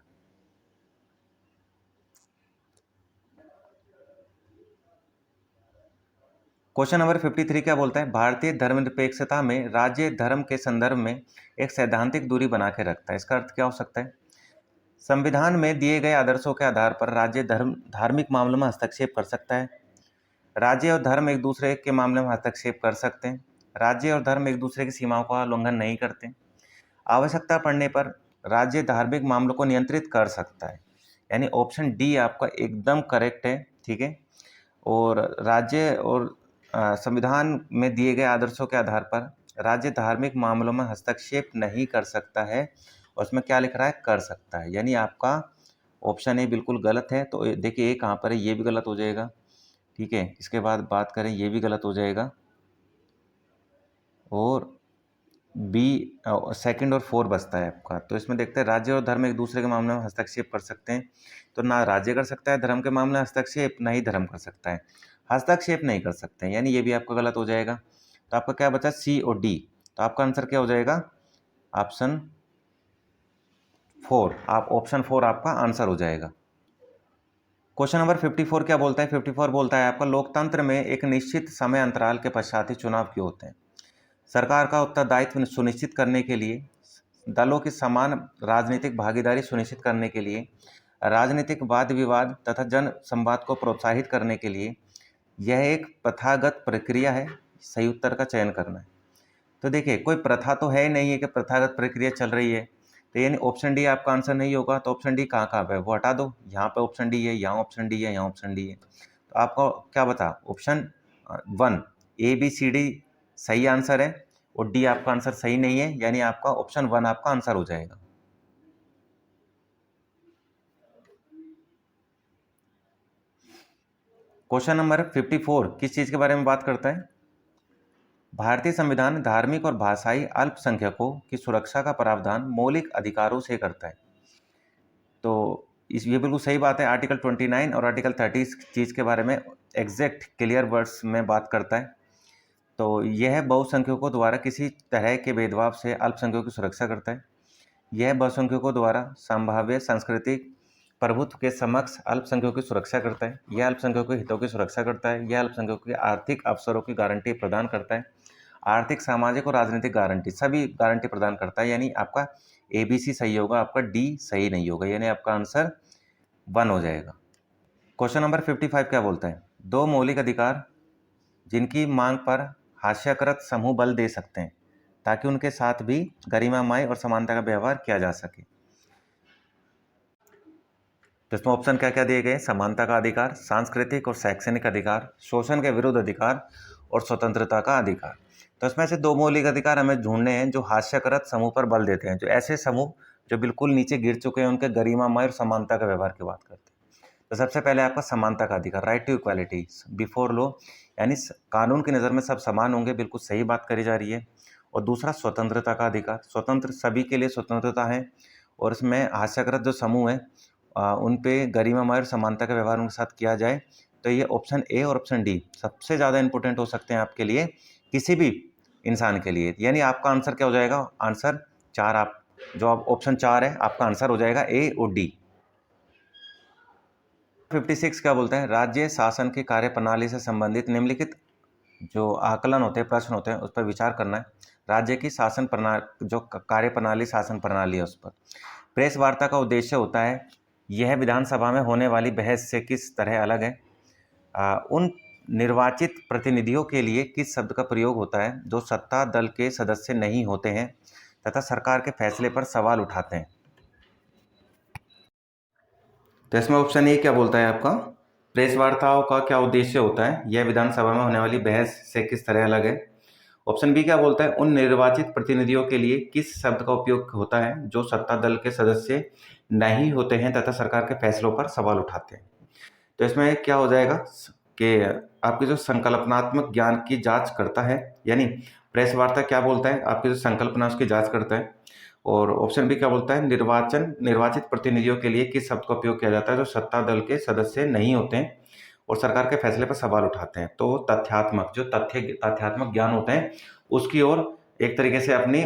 क्वेश्चन नंबर 53 क्या बोलता है? भारतीय धर्मनिरपेक्षता में राज्य धर्म के संदर्भ में एक सैद्धांतिक दूरी बना के रखता है। इसका अर्थ क्या हो सकता है? संविधान में दिए गए आदर्शों के आधार पर राज्य धार्मिक मामलों में हस्तक्षेप कर सकता है। राज्य और धर्म एक दूसरे के मामले में हस्तक्षेप कर सकते हैं। राज्य और धर्म एक दूसरे की सीमाओं का उल्लंघन नहीं करते। आवश्यकता पड़ने पर राज्य धार्मिक मामलों को नियंत्रित कर सकता है। यानी ऑप्शन डी आपका एकदम करेक्ट है, ठीक है। और राज्य और संविधान में दिए गए आदर्शों के आधार पर राज्य धार्मिक मामलों में हस्तक्षेप नहीं कर सकता है, और उसमें क्या लिख रहा है? कर सकता है। यानी आपका ऑप्शन ए बिल्कुल गलत है। तो देखिए ए कहाँ पर है, ये भी गलत हो जाएगा, ठीक है। इसके बाद बात करें, ये भी गलत हो जाएगा, और बी सेकंड और फोर बचता है आपका। तो इसमें देखते हैं राज्य और धर्म एक दूसरे के मामले में हस्तक्षेप कर सकते हैं। तो ना राज्य कर सकता है धर्म के मामले में हस्तक्षेप, ना ही धर्म कर सकता है, हस्तक्षेप नहीं कर सकते हैं, यानी ये भी आपका गलत हो जाएगा। तो आपका क्या बचा? सी और डी। तो आपका आंसर क्या हो जाएगा? Option four. आप ऑप्शन फोर आपका आंसर हो जाएगा। क्वेश्चन नंबर 54 क्या बोलता है? 54 बोलता है आपका लोकतंत्र में एक निश्चित समय अंतराल के पश्चात ही चुनाव क्यों होते हैं? सरकार का उत्तरदायित्व सुनिश्चित करने के लिए, दलों की समान राजनीतिक भागीदारी सुनिश्चित करने के लिए, राजनीतिक वाद विवाद तथा जन संवाद को प्रोत्साहित करने के लिए, यह एक प्रथागत प्रक्रिया है। सही उत्तर का चयन करना है। तो देखिए कोई प्रथा तो है ही नहीं है कि प्रथागत प्रक्रिया चल रही है, तो यानी ऑप्शन डी आपका आंसर नहीं होगा। तो ऑप्शन डी कहाँ कहाँ पे है वो हटा दो। यहाँ पे ऑप्शन डी है, यहाँ ऑप्शन डी है, यहाँ ऑप्शन डी है। तो आपका क्या बता? Option one A B C D सही आंसर है, और डी आपका आंसर सही नहीं है, यानी आपका ऑप्शन वन आपका आंसर हो जाएगा। क्वेश्चन नंबर 54 किस चीज के बारे में बात करता है? भारतीय संविधान धार्मिक और भाषाई अल्पसंख्यकों की सुरक्षा का प्रावधान मौलिक अधिकारों से करता है। तो ये बिल्कुल सही बात है। आर्टिकल 29 और आर्टिकल 30 इस चीज़ के बारे में एग्जैक्ट क्लियर वर्ड्स में बात करता है। तो यह बहुसंख्यकों द्वारा किसी तरह के भेदभाव से अल्पसंख्यकों की सुरक्षा करता है। यह बहुसंख्यकों द्वारा संभाव्य सांस्कृतिक प्रभुत्व के समक्ष अल्पसंख्यकों की सुरक्षा करता है। यह अल्पसंख्यकों के हितों की सुरक्षा करता है। यह अल्पसंख्यकों के आर्थिक अवसरों की गारंटी प्रदान करता है। आर्थिक, सामाजिक और राजनीतिक गारंटी, सभी गारंटी प्रदान करता है। यानी आपका ABC सही होगा, आपका डी सही नहीं होगा, यानी आपका आंसर वन हो जाएगा। क्वेश्चन नंबर 55 क्या बोलता है? दो मौलिक अधिकार जिनकी मांग पर हास्यकृत समूह बल दे सकते हैं ताकि उनके साथ भी गरिमामय और समानता का व्यवहार किया जा सके। तो इसमें ऑप्शन क्या क्या दिए गए? समानता का अधिकार, सांस्कृतिक और शैक्षणिक अधिकार, शोषण के विरुद्ध अधिकार और स्वतंत्रता का अधिकार। तो इसमें से दो मौलिक अधिकार हमें ढूंढने हैं जो हास्यकृत समूह पर बल देते हैं, जो ऐसे समूह जो बिल्कुल नीचे गिर चुके हैं उनके गरिमामय और समानता के व्यवहार की बात करते हैं। तो सबसे पहले आपका समानता का अधिकार, right to equality before law, यानी कानून की नज़र में सब समान होंगे, बिल्कुल सही बात करी जा रही है। और दूसरा स्वतंत्रता का अधिकार, स्वतंत्र सभी के लिए स्वतंत्रता है, और इसमें हास्यकृत जो समूह है उन पे गरिमामय और समानता का व्यवहार उनके साथ किया जाए। तो ये ऑप्शन ए और ऑप्शन डी सबसे ज़्यादा इंपॉर्टेंट हो सकते हैं आपके लिए, किसी भी इंसान के लिए। यानी आपका आंसर क्या हो जाएगा? आंसर चार, आप जो आप ऑप्शन चार है आपका आंसर हो जाएगा ए और डी। 56 क्या बोलते हैं? राज्य शासन की कार्य प्रणाली से संबंधित निम्नलिखित जो आकलन होते हैं, प्रश्न होते हैं, उस पर विचार करना है। राज्य की शासन प्रणाली, जो कार्य प्रणाली, शासन प्रणाली है, उस पर प्रेस वार्ता का उद्देश्य होता है यह विधानसभा में होने वाली बहस से किस तरह अलग है। उन निर्वाचित प्रतिनिधियों के लिए किस शब्द का प्रयोग होता है जो सत्ता दल के सदस्य नहीं होते हैं तथा सरकार के फैसले पर सवाल उठाते हैं। तो इसमें ऑप्शन ए क्या बोलता है आपका? प्रेस वार्ताओं का क्या उद्देश्य होता है, यह विधानसभा में होने वाली बहस से किस तरह अलग है। ऑप्शन बी क्या बोलता है? उन निर्वाचित प्रतिनिधियों के लिए किस शब्द का उपयोग होता है जो सत्ता दल के सदस्य नहीं होते हैं तथा सरकार के फैसलों पर सवाल उठाते हैं। तो इसमें क्या हो जाएगा कि आपके जो संकल्पनात्मक ज्ञान की जांच करता है, यानी प्रेस वार्ता क्या बोलता है? आपकी जो संकल्पना उसकी जांच करता है। और ऑप्शन बी क्या बोलता है? निर्वाचित प्रतिनिधियों के लिए किस शब्द का उपयोग किया जाता है जो सत्ता दल के सदस्य नहीं होते हैं, और सरकार के फैसले पर सवाल उठाते हैं। तो तथ्यात्मक जो तथ्यात्मक ज्ञान होते हैं उसकी ओर एक तरीके से अपनी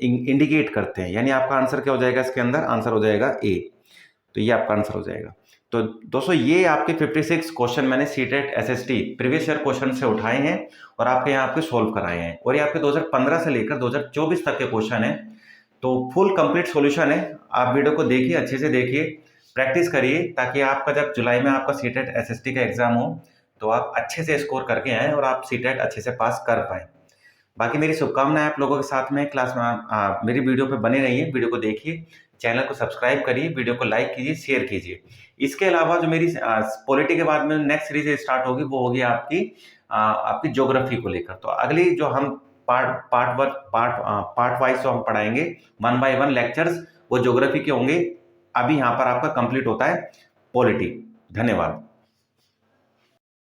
इंडिकेट करते हैं। यानी आपका आंसर क्या हो जाएगा, इसके अंदर आंसर हो जाएगा ए। तो ये आपका आंसर हो जाएगा। तो दोस्तों ये आपके 56 क्वेश्चन मैंने CTET SST previous year question से उठाए हैं और आपके यहाँ आपके सोल्व कराए हैं। और ये आपके 2015 से लेकर 2024 तक के क्वेश्चन हैं। तो फुल कंप्लीट सॉल्यूशन है। आप वीडियो को देखिए, अच्छे से देखिए, प्रैक्टिस करिए, ताकि आपका जब जुलाई में आपका सीटेट एसएसटी का एग्जाम हो तो आप अच्छे से स्कोर करके आएँ और आप सीटेट अच्छे से पास कर पाएँ। बाकी मेरी शुभकामनाएं आप लोगों के साथ में। क्लास में मेरी वीडियो पे बने रहिए, वीडियो को देखिए, चैनल को सब्सक्राइब करिए, वीडियो को लाइक कीजिए, शेयर कीजिए। इसके अलावा जो मेरी पॉलिटी के बाद में नेक्स्ट सीरीज स्टार्ट होगी वो होगी आपकी ज्योग्राफी को लेकर। तो अगली जो हम पार्ट वाइज जो हम पढ़ाएंगे 1 बाय 1 लेक्चर्स, वो ज्योग्राफी के होंगे। अभी यहाँ पर आपका कंप्लीट होता है पॉलिटी। धन्यवाद।